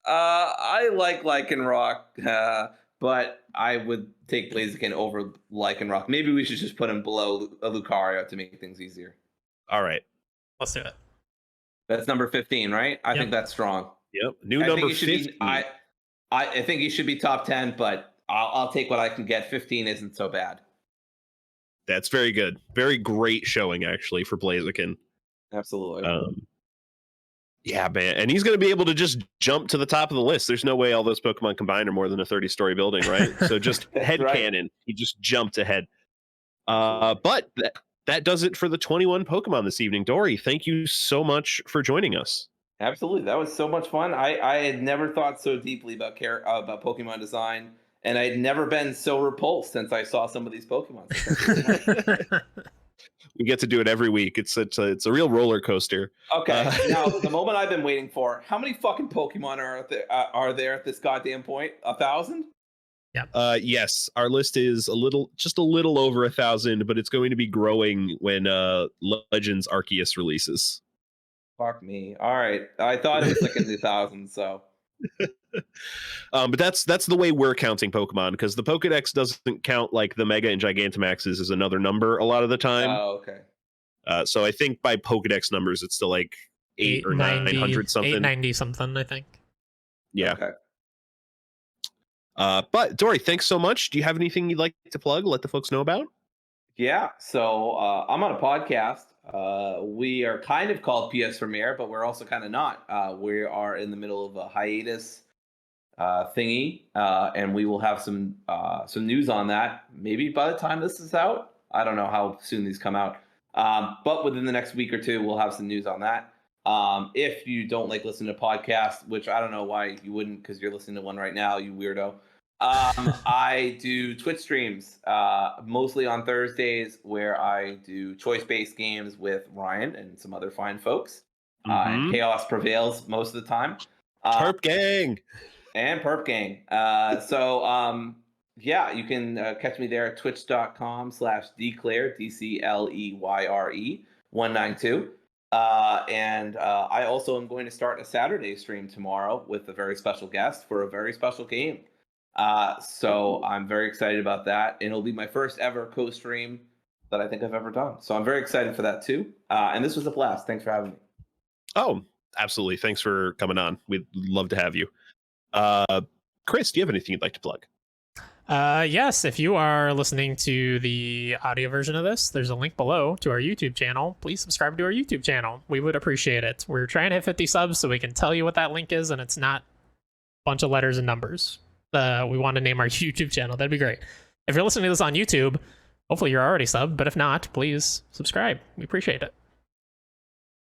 I like Lycanroc, but I would take Blaziken over Lycanroc. Maybe we should just put him below Lucario to make things easier. All right. Let's do it. That's number 15, right? I think that's strong. Yep. Number 15. I think he should be top 10, but I'll take what I can get. 15 isn't so bad. That's very good. Very great showing, actually, for Blaziken. Absolutely. Yeah, man. And he's going to be able to just jump to the top of the list. There's no way all those Pokemon combined are more than a 30-story building, right? So just head cannon. He just jumped ahead. But that does it for the 21 Pokemon this evening. Dory, thank you so much for joining us. Absolutely. That was so much fun. I had never thought so deeply about Pokemon design, and I had never been so repulsed since I saw some of these Pokemon. We get to do it every week. It's a real roller coaster. Okay, now the moment I've been waiting for. How many fucking Pokemon are there at this goddamn point? 1,000? Yeah. Yes, our list is just a little over 1,000, but it's going to be growing when Legends Arceus releases. Fuck me. All right, I thought it was like in the thousands. So. But that's the way we're counting Pokemon, because the Pokedex doesn't count like the Mega and Gigantamaxes as another number a lot of the time. Oh, okay. So I think by Pokedex numbers, it's still like 8 or 900 something. 890 something, I think. Yeah. Okay. But Dory, thanks so much. Do you have anything you'd like to plug? Let the folks know about? Yeah. So I'm on a podcast. We are kind of called PS Premiere, but we're also kind of not. We are in the middle of a hiatus thingy, and we will have some news on that. Maybe by the time this is out, I don't know how soon these come out, but within the next week or two, we'll have some news on that. If you don't like listening to podcasts, which I don't know why you wouldn't, because you're listening to one right now, you weirdo. I do Twitch streams, mostly on Thursdays, where I do choice-based games with Ryan and some other fine folks. And chaos prevails most of the time. Perp Gang! And Perp Gang. Yeah, you can catch me there at twitch.com/Decleyre, DCLEYRE 192. And I also am going to start a Saturday stream tomorrow with a very special guest for a very special game. So I'm very excited about that. And it'll be my first ever co-stream that I think I've ever done. So I'm very excited for that too. And this was a blast. Thanks for having me. Oh, absolutely. Thanks for coming on. We'd love to have you. Chris, do you have anything you'd like to plug? Yes, if you are listening to the audio version of this, there's a link below to our YouTube channel. Please subscribe to our YouTube channel. We would appreciate it. We're trying to hit 50 subs so we can tell you what that link is, and it's not a bunch of letters and numbers. We want to name our YouTube channel. That'd be great. If you're listening to this on YouTube, hopefully you're already subbed, but if not, please subscribe. We appreciate it.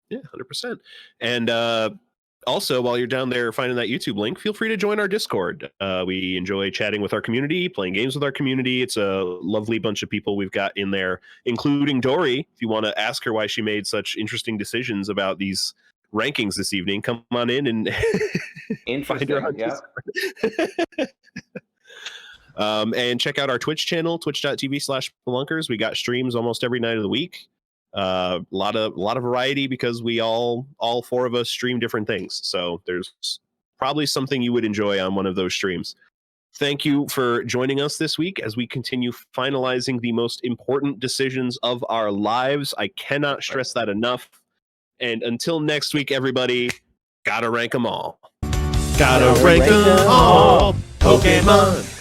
Yeah, 100%. And also, while you're down there finding that YouTube link, feel free to join our Discord. We enjoy chatting with our community, playing games with our community. It's a lovely bunch of people we've got in there, including Dory. If you want to ask her why she made such interesting decisions about these rankings this evening, come on in and find her on Discord. And check out our Twitch channel, twitch.tv/spelunkers. We got streams almost every night of the week. A lot of variety because we all four of us stream different things. So there's probably something you would enjoy on one of those streams. Thank you for joining us this week as we continue finalizing the most important decisions of our lives. I cannot stress that enough. And until next week, everybody, gotta rank them all. Gotta rank them all, Pokemon.